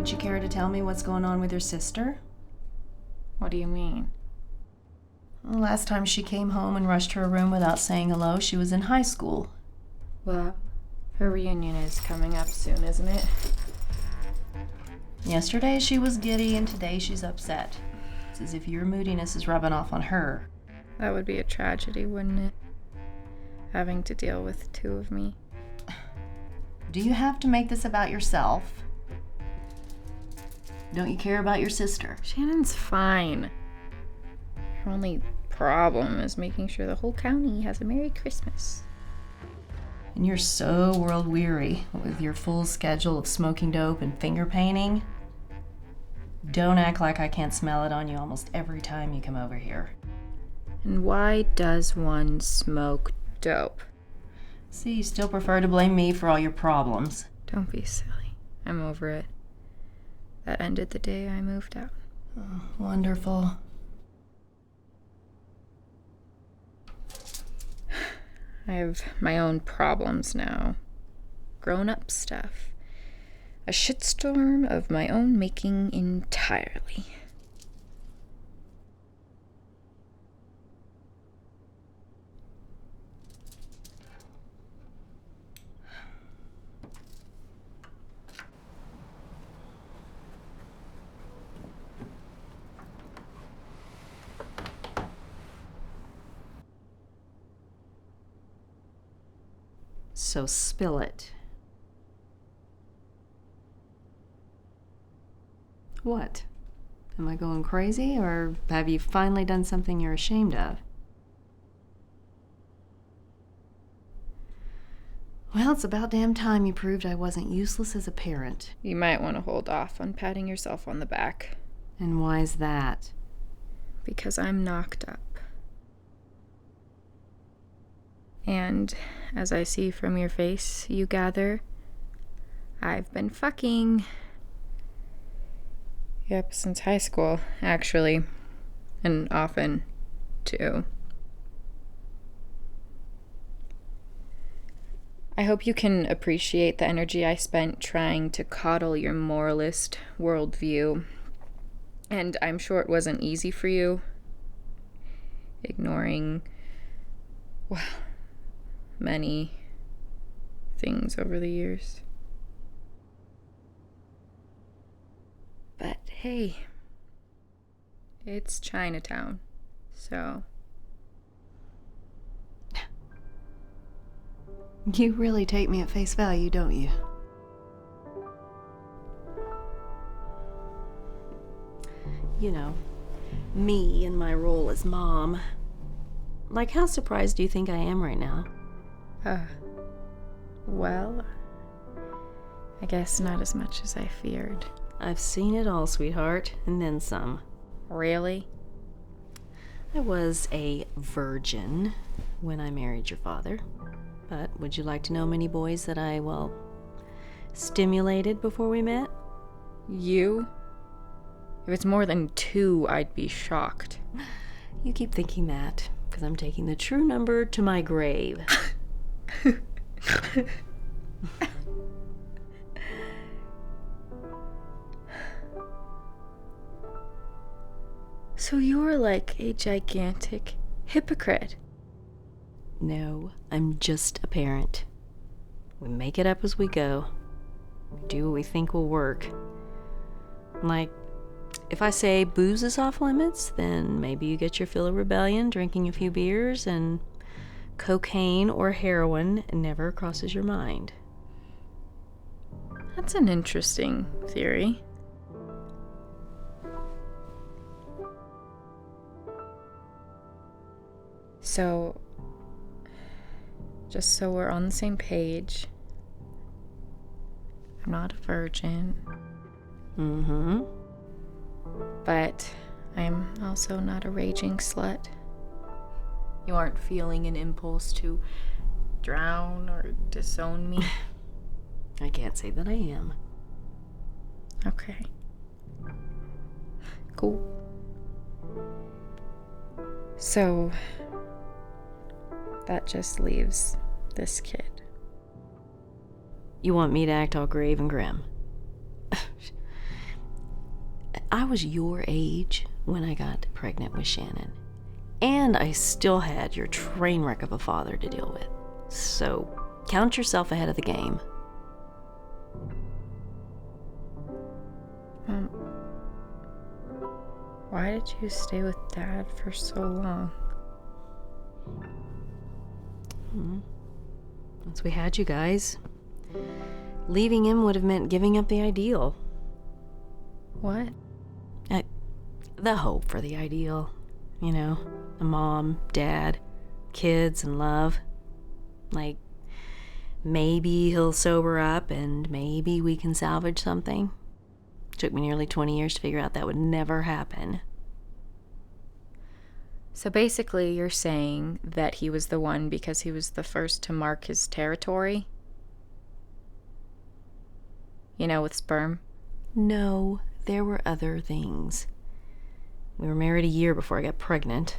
would you care to tell me what's going on with your sister? What do you mean? The last time she came home and rushed to her room without saying hello, she was in high school. Well, her reunion is coming up soon, isn't it? Yesterday she was giddy and today she's upset. It's as if your moodiness is rubbing off on her. That would be a tragedy, wouldn't it? Having to deal with two of me. Do you have to make this about yourself? Don't you care about your sister? Shannon's fine. Her only problem is making sure the whole county has a Merry Christmas. And you're so world weary with your full schedule of smoking dope and finger painting. Don't act like I can't smell it on you almost every time you come over here. And why does one smoke dope? See, you still prefer to blame me for all your problems. Don't be silly. I'm over it. That ended the day I moved out. Oh, wonderful. I have my own problems now. Grown-up stuff. A shitstorm of my own making entirely. So spill it. What? Am I going crazy, or have you finally done something you're ashamed of? Well, it's about damn time you proved I wasn't useless as a parent. You might want to hold off on patting yourself on the back. And why's that? Because I'm knocked up. And, as I see from your face, you gather, I've been fucking. Yep, since high school, actually. And often, too. I hope you can appreciate the energy I spent trying to coddle your moralist worldview. And I'm sure it wasn't easy for you. Ignoring, well, many things over the years. But hey, it's Chinatown, so. You really take me at face value, don't you? You know, me in my role as mom. Like, how surprised do you think I am right now? Well, I guess not as much as I feared. I've seen it all, sweetheart, and then some. Really? I was a virgin when I married your father. But would you like to know many boys that I, well, stimulated before we met? You? If it's more than 2, I'd be shocked. You keep thinking that, because I'm taking the true number to my grave. So you're like a gigantic hypocrite. No, I'm just a parent. We make it up as we go. We do what we think will work. Like, if I say booze is off limits, then maybe you get your fill of rebellion drinking a few beers, and cocaine or heroin never crosses your mind. That's an interesting theory. So, just so we're on the same page, I'm not a virgin. Mm-hmm. But I'm also not a raging slut. You aren't feeling an impulse to drown or disown me? I can't say that I am. Okay. Cool. So, that just leaves this kid. You want me to act all grave and grim? I was your age when I got pregnant with Shannon. And I still had your train wreck of a father to deal with. So count yourself ahead of the game. Why did you stay with Dad for so long? Once we had you guys, leaving him would have meant giving up the ideal. What? The hope for the ideal. You know, a mom, dad, kids, and love. Like, maybe he'll sober up and maybe we can salvage something. Took me nearly 20 years to figure out that would never happen. So basically, you're saying that he was the one because he was the first to mark his territory? You know, with sperm? No, there were other things. We were married a year before I got pregnant.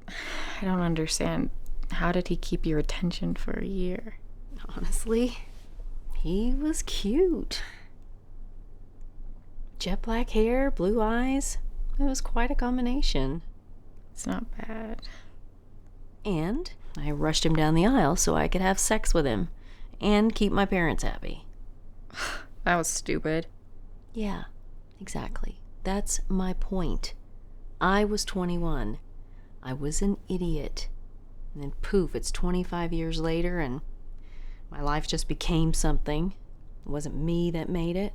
I don't understand. How did he keep your attention for a year? Honestly, he was cute. Jet black hair, blue eyes. It was quite a combination. It's not bad. And I rushed him down the aisle so I could have sex with him and keep my parents happy. That was stupid. Yeah, exactly. That's my point. I was 21. I was an idiot. And then poof, it's 25 years later and my life just became something. It wasn't me that made it.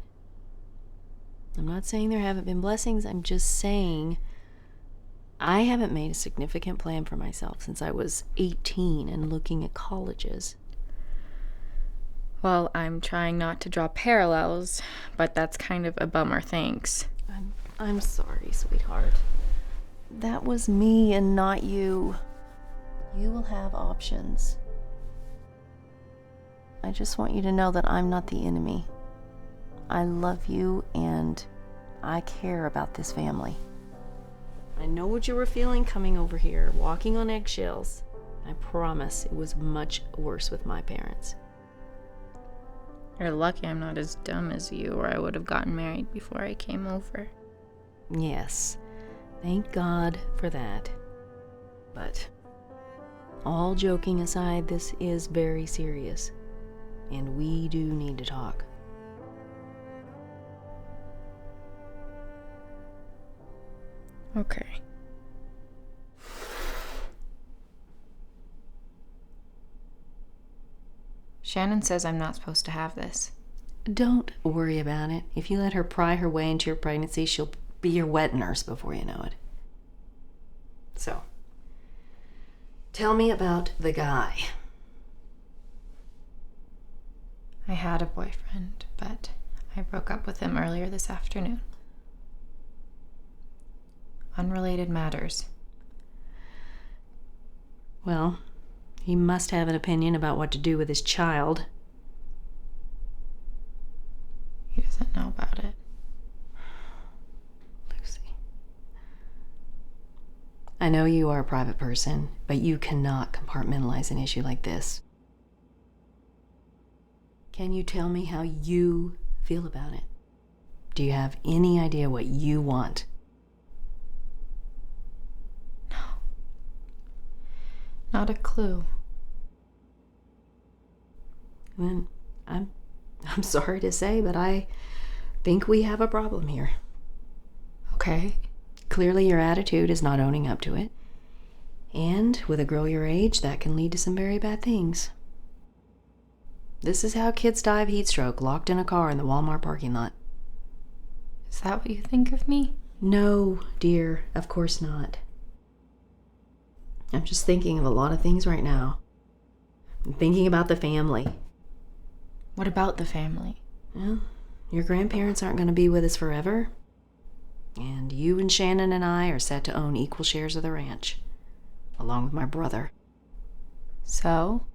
I'm not saying there haven't been blessings. I'm just saying I haven't made a significant plan for myself since I was 18 and looking at colleges. Well, I'm trying not to draw parallels, but that's kind of a bummer, thanks. I'm sorry, sweetheart. That was me and not you. You will have options. I just want you to know that I'm not the enemy. I love you and I care about this family. I know what you were feeling coming over here, walking on eggshells. I promise it was much worse with my parents. You're lucky I'm not as dumb as you, or I would have gotten married before I came over. Yes, thank God for that. But all joking aside, this is very serious, and we do need to talk. Okay. Shannon says I'm not supposed to have this. Don't worry about it. If you let her pry her way into your pregnancy, she'll be your wet nurse before you know it. So, tell me about the guy. I had a boyfriend, but I broke up with him earlier this afternoon. Unrelated matters. Well, he must have an opinion about what to do with his child. He doesn't know about it. Lucy. I know you are a private person, but you cannot compartmentalize an issue like this. Can you tell me how you feel about it? Do you have any idea what you want? No. Not a clue. Then I'm sorry to say, but I think we have a problem here. Okay. Clearly your attitude is not owning up to it. And with a girl your age, that can lead to some very bad things. This is how kids die of heat stroke, locked in a car in the Walmart parking lot. Is that what you think of me? No, dear, of course not. I'm just thinking of a lot of things right now. I'm thinking about the family. What about the family? Well, your grandparents aren't going to be with us forever. And you and Shannon and I are set to own equal shares of the ranch, along with my brother. So,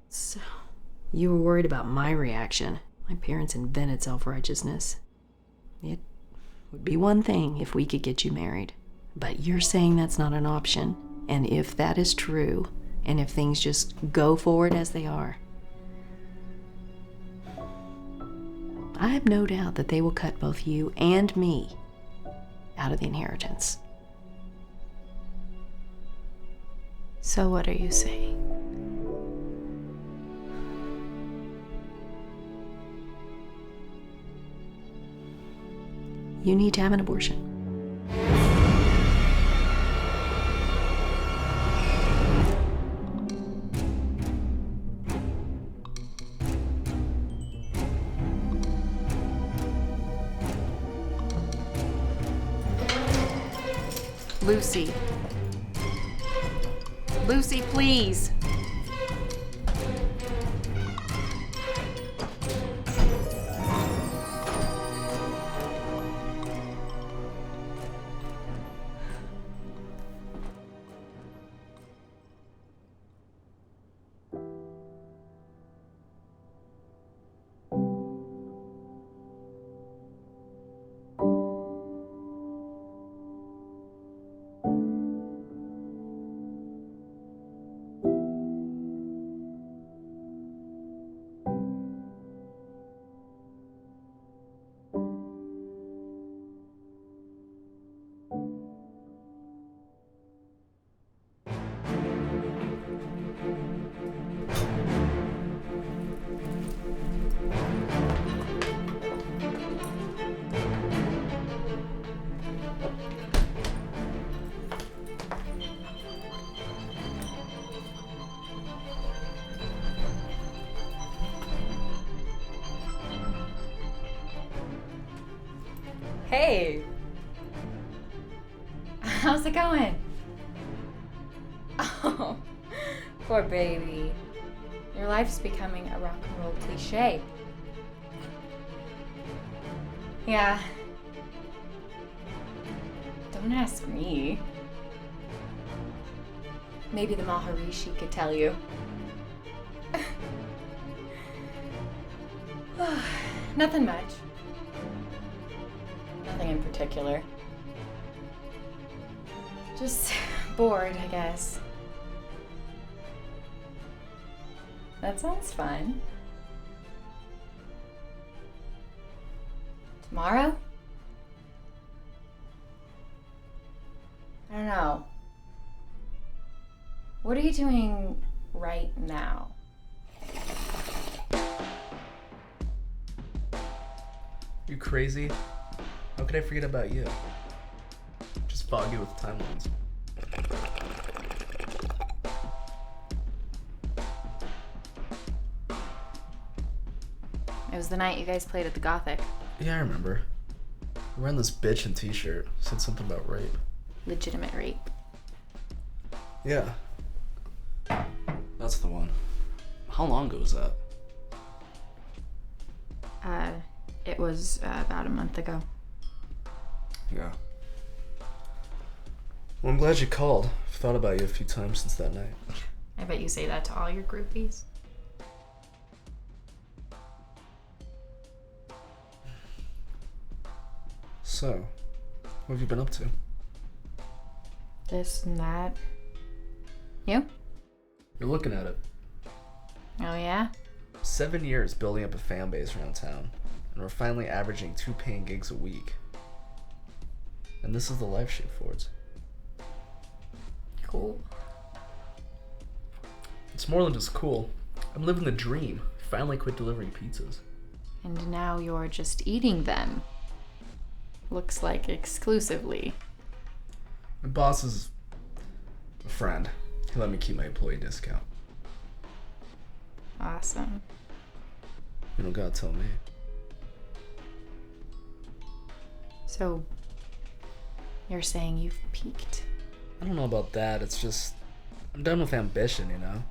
you were worried about my reaction. My parents invented self-righteousness. It would be one thing if we could get you married. But you're saying that's not an option. And if that is true, and if things just go forward as they are, I have no doubt that they will cut both you and me out of the inheritance. So what are you saying? You need to have an abortion. Lucy. Lucy, please. Hey! How's it going? Oh, poor baby. Your life's becoming a rock and roll cliche. Yeah. Don't ask me. Maybe the Maharishi could tell you. Nothing much. Nothing in particular. Just bored, I guess. That sounds fun. Tomorrow? I don't know. What are you doing right now? You crazy? How could I forget about you? Just foggy with timelines. It was the night you guys played at the Gothic. Yeah, I remember. You were in this bitch and t-shirt. Said something about rape. Legitimate rape. Yeah. That's the one. How long ago was that? It was about a month ago. Yeah. Well, I'm glad you called. I've thought about you a few times since that night. I bet you say that to all your groupies. So, what have you been up to? This and that. You? You're looking at it. Oh yeah? 7 years building up a fan base around town, and we're finally averaging 2 paying gigs a week. And this is the life she affords. Cool. It's more than just cool. I'm living the dream. Finally quit delivering pizzas. And now you're just eating them. Looks like exclusively. My boss is a friend. He let me keep my employee discount. Awesome. You don't gotta tell me. So, you're saying you've peaked? I don't know about that. It's just, I'm done with ambition, you know?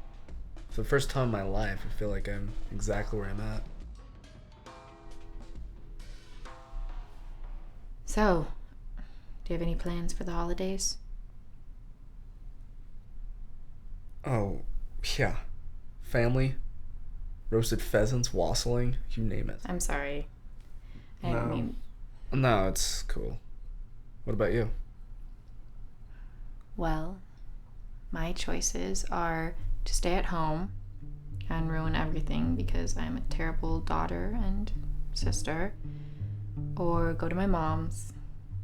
For the first time in my life, I feel like I'm exactly where I'm at. So, do you have any plans for the holidays? Oh, yeah. Family, roasted pheasants, wassailing, you name it. I'm sorry. I didn't mean... No, it's cool. What about you? Well, my choices are to stay at home and ruin everything because I'm a terrible daughter and sister, or go to my mom's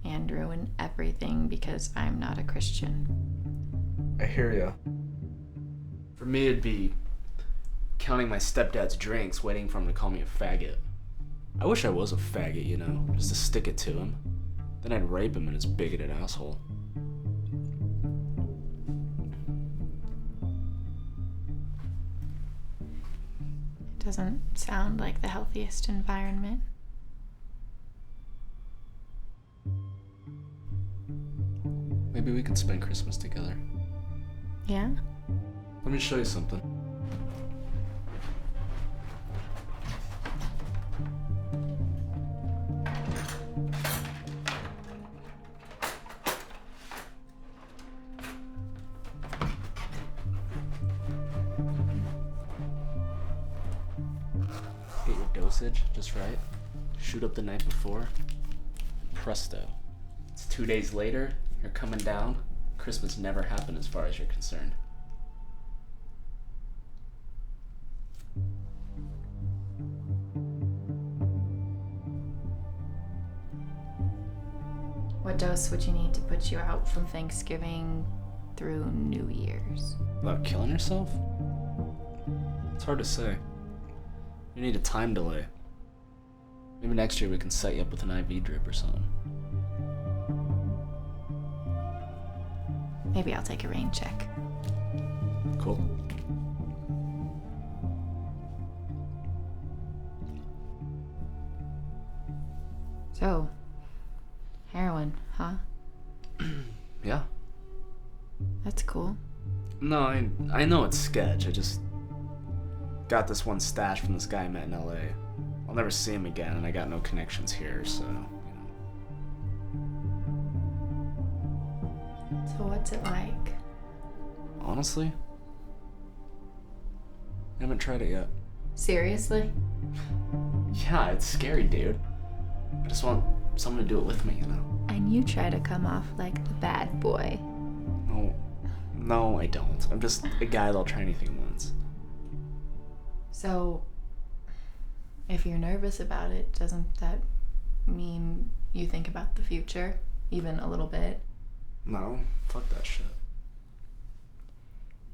and ruin everything because I'm not a Christian. I hear ya. For me, it'd be counting my stepdad's drinks, waiting for him to call me a faggot. I wish I was a faggot, you know, just to stick it to him. Then I'd rape him in his bigoted asshole. Doesn't sound like the healthiest environment. Maybe we can spend Christmas together. Yeah? Let me show you something. Get your dosage just right. Shoot up the night before. And presto. It's 2 days later, you're coming down. Christmas never happened as far as you're concerned. What dose would you need to put you out from Thanksgiving through New Year's? Without killing yourself? It's hard to say. You need a time delay. Maybe next year we can set you up with an IV drip or something. Maybe I'll take a rain check. Cool. So, heroin, huh? Yeah. That's cool. No, I know it's sketch. I just got this one stash from this guy I met in LA. I'll never see him again, and I got no connections here, so, you know. So what's it like? Honestly, I haven't tried it yet. Seriously? Yeah, it's scary, dude. I just want someone to do it with me, you know? And you try to come off like the bad boy. No, I don't. I'm just a guy that'll try anything once. So, if you're nervous about it, doesn't that mean you think about the future, even a little bit? No, fuck that shit.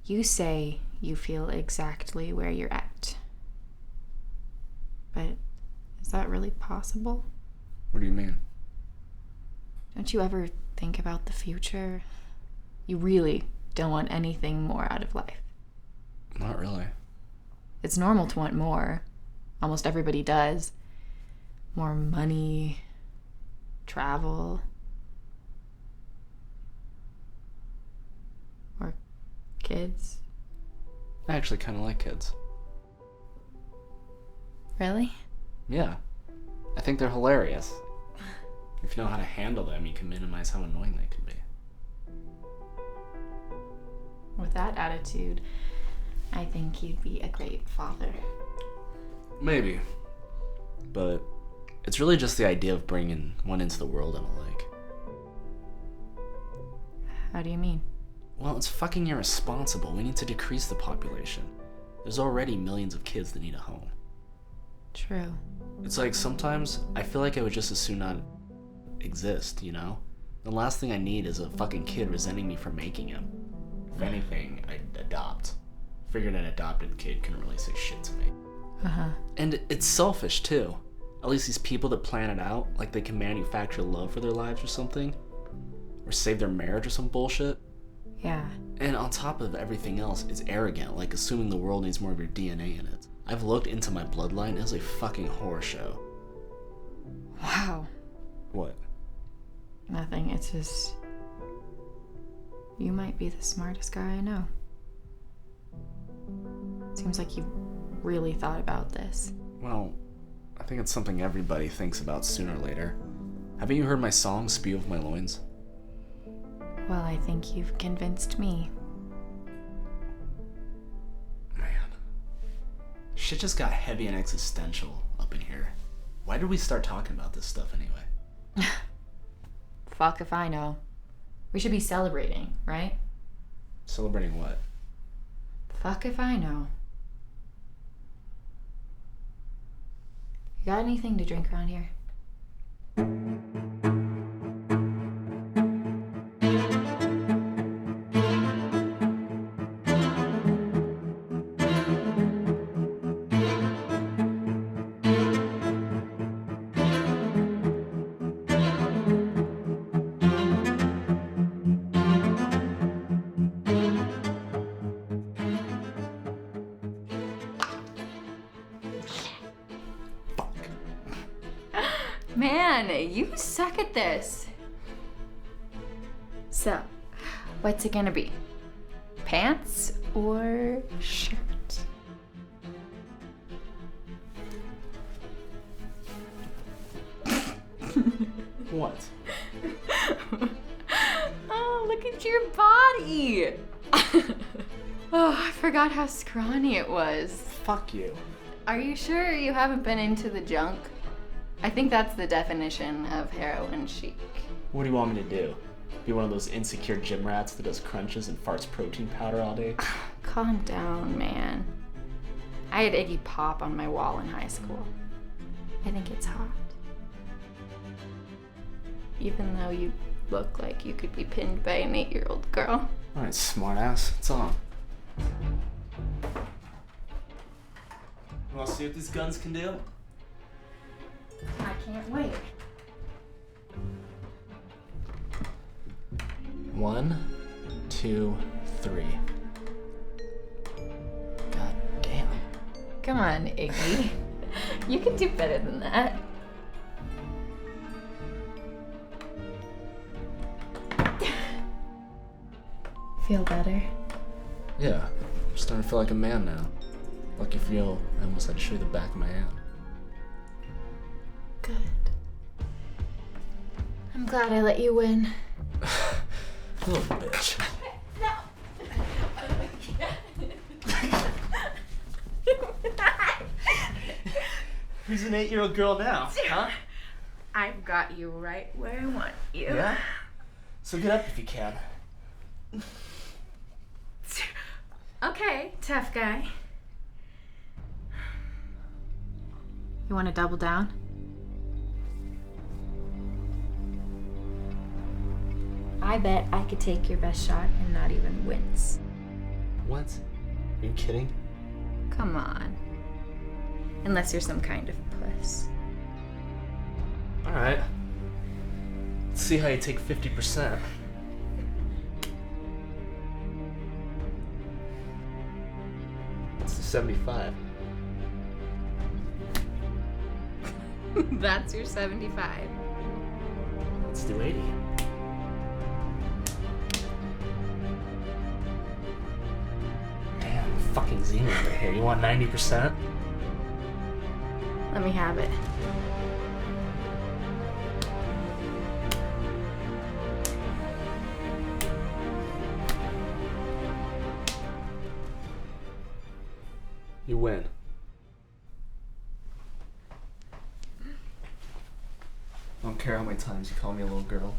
You say you feel exactly where you're at. But is that really possible? What do you mean? Don't you ever think about the future? You really don't want anything more out of life. Not really. It's normal to want more. Almost everybody does. More money, travel, or kids. I actually kind of like kids. Really? Yeah. I think they're hilarious. If you know how to handle them, you can minimize how annoying they can be. With that attitude, I think you'd be a great father. Maybe. But it's really just the idea of bringing one into the world I don't like. How do you mean? Well, it's fucking irresponsible. We need to decrease the population. There's already millions of kids that need a home. True. It's like sometimes I feel like I would just as soon not exist, you know? The last thing I need is a fucking kid resenting me for making him. If anything, I'd adopt. Figured an adopted kid couldn't really say shit to me. Uh-huh. And it's selfish too. At least these people that plan it out, like they can manufacture love for their lives or something. Or save their marriage or some bullshit. Yeah. And on top of everything else, it's arrogant, like assuming the world needs more of your DNA in it. I've looked into my bloodline, it's a fucking horror show. Wow. What? Nothing. It's just... You might be the smartest guy I know. Seems like you really thought about this. Well, I think it's something everybody thinks about sooner or later. Haven't you heard my song, Spew of My Loins? Well, I think you've convinced me. Man. Shit just got heavy and existential up in here. Why did we start talking about this stuff anyway? Fuck if I know. We should be celebrating, right? Celebrating what? Fuck if I know. You got anything to drink around here? man, you suck at this. So, what's it gonna be? Pants or shirt? What? Oh, look at your body! Oh, I forgot how scrawny it was. Fuck you. Are you sure you haven't been into the junk? I think that's the definition of heroin chic. What do you want me to do? Be one of those insecure gym rats that does crunches and farts protein powder all day? Calm down, man. I had Iggy Pop on my wall in high school. I think it's hot. Even though you look like you could be pinned by an 8-year-old girl. Alright, smartass. It's on. You wanna see what these guns can do? I can't wait. 1, 2, 3. God damn. Come on, Iggy. You can do better than that. Feel better? Yeah, I'm starting to feel like a man now. Lucky for you, I almost had to show you the back of my hand. Good. I'm glad I let you win. Little bitch. Who's an 8-year-old girl now, huh? I've got you right where I want you. Yeah? So get up if you can. Okay, tough guy. You want to double down? I bet I could take your best shot and not even wince. What? Are you kidding? Come on. Unless you're some kind of puss. Alright. Let's see how you take 50%. It's 75. That's your 75. Let's do 80. Damn, fucking Zemo over here. You want 90%? Let me have it. You win. I don't care how many times you call me a little girl.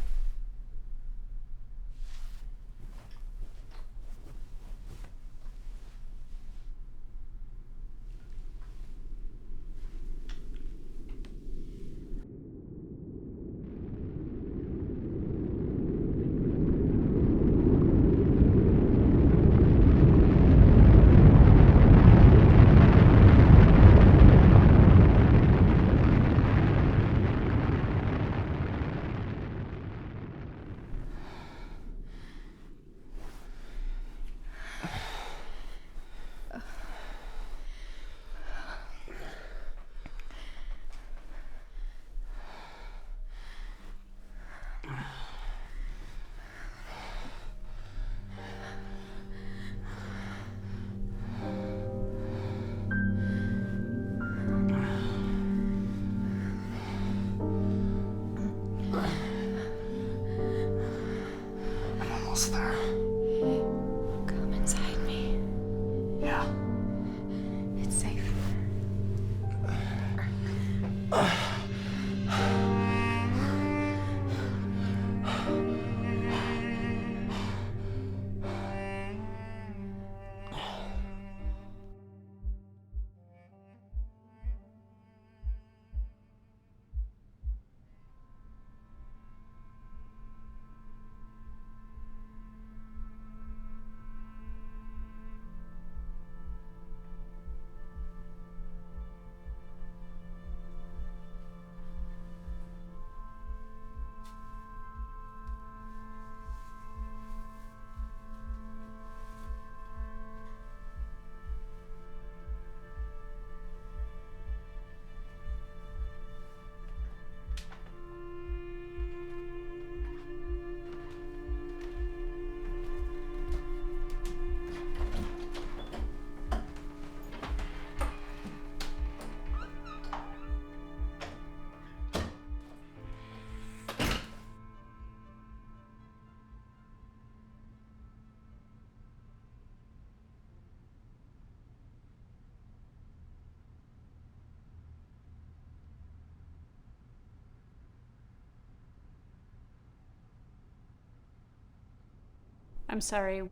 I'm sorry.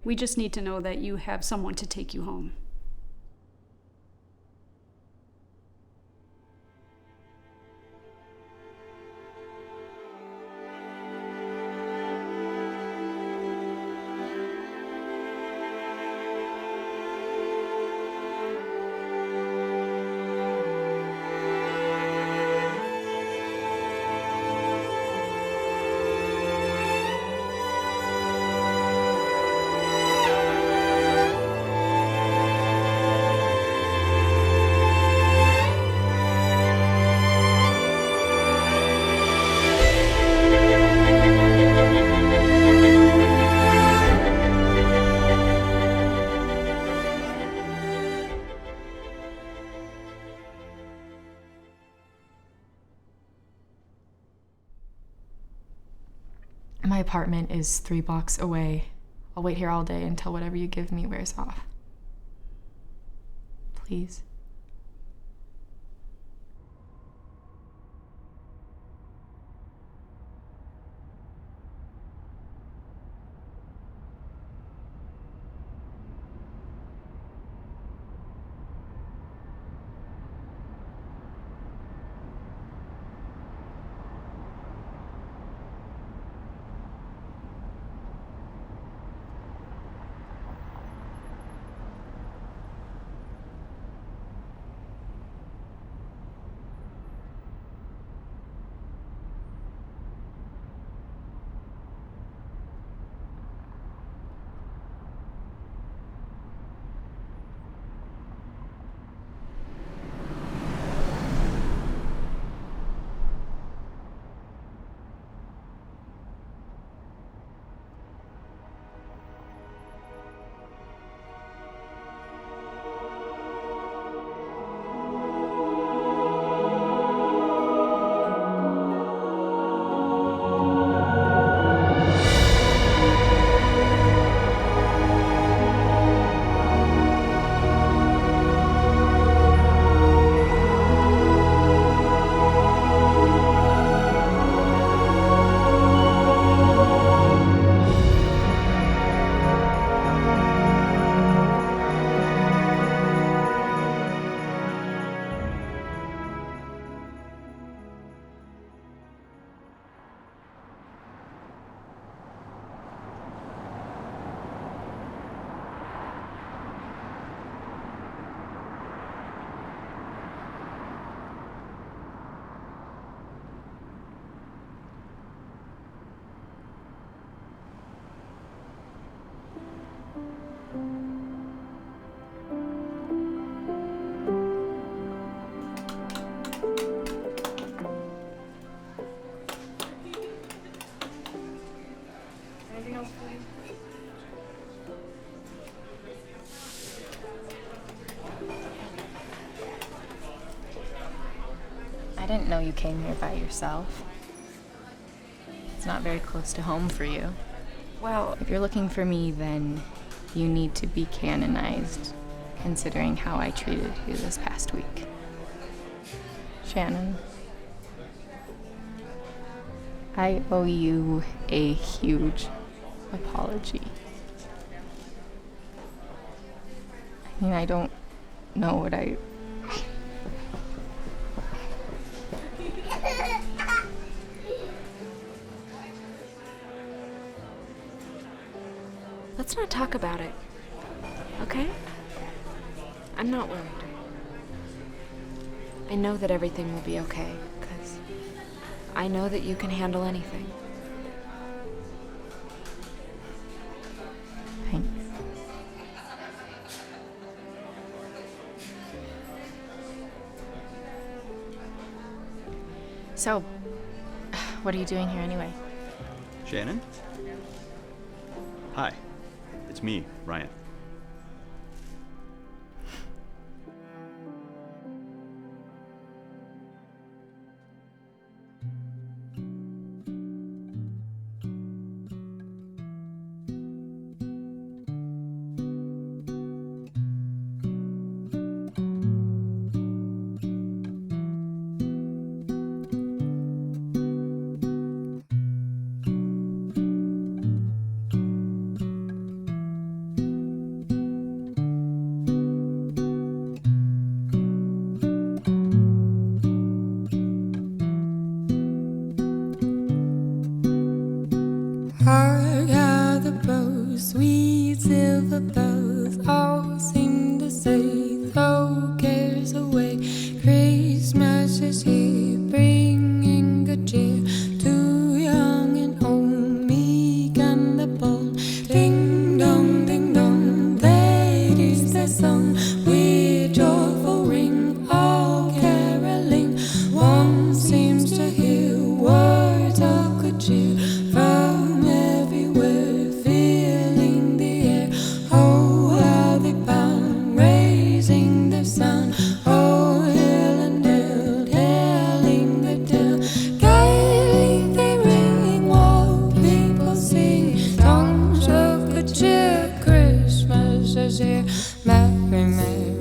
We just need to know that you have someone to take you home. My apartment is 3 blocks away. I'll wait here all day until whatever you give me wears off. Please. I didn't know you came here by yourself. It's not very close to home for you. Well, If you're looking for me, then you need to be canonized, considering how I treated you this past week. Shannon, I owe you a huge apology. I mean, I don't know what I... let's not talk about it, okay? I'm not worried. I know that everything will be okay, because I know that you can handle anything. Thanks. So, what are you doing here anyway? Shannon? Hi, it's me, Ryan. silver bells all seem to say, throw cares away. Christmas is here, bringing good cheer to young and old, meek and the bold. Ding dong, that is the song. With joyful ring, all caroling. One seems to hear words of good cheer from everywhere, filling the air. Oh, how they bound, raising the sound. Oh, hill and dale, telling the tale. Gaily they ring while people sing songs of good cheer. Christmas is here. Merry, merry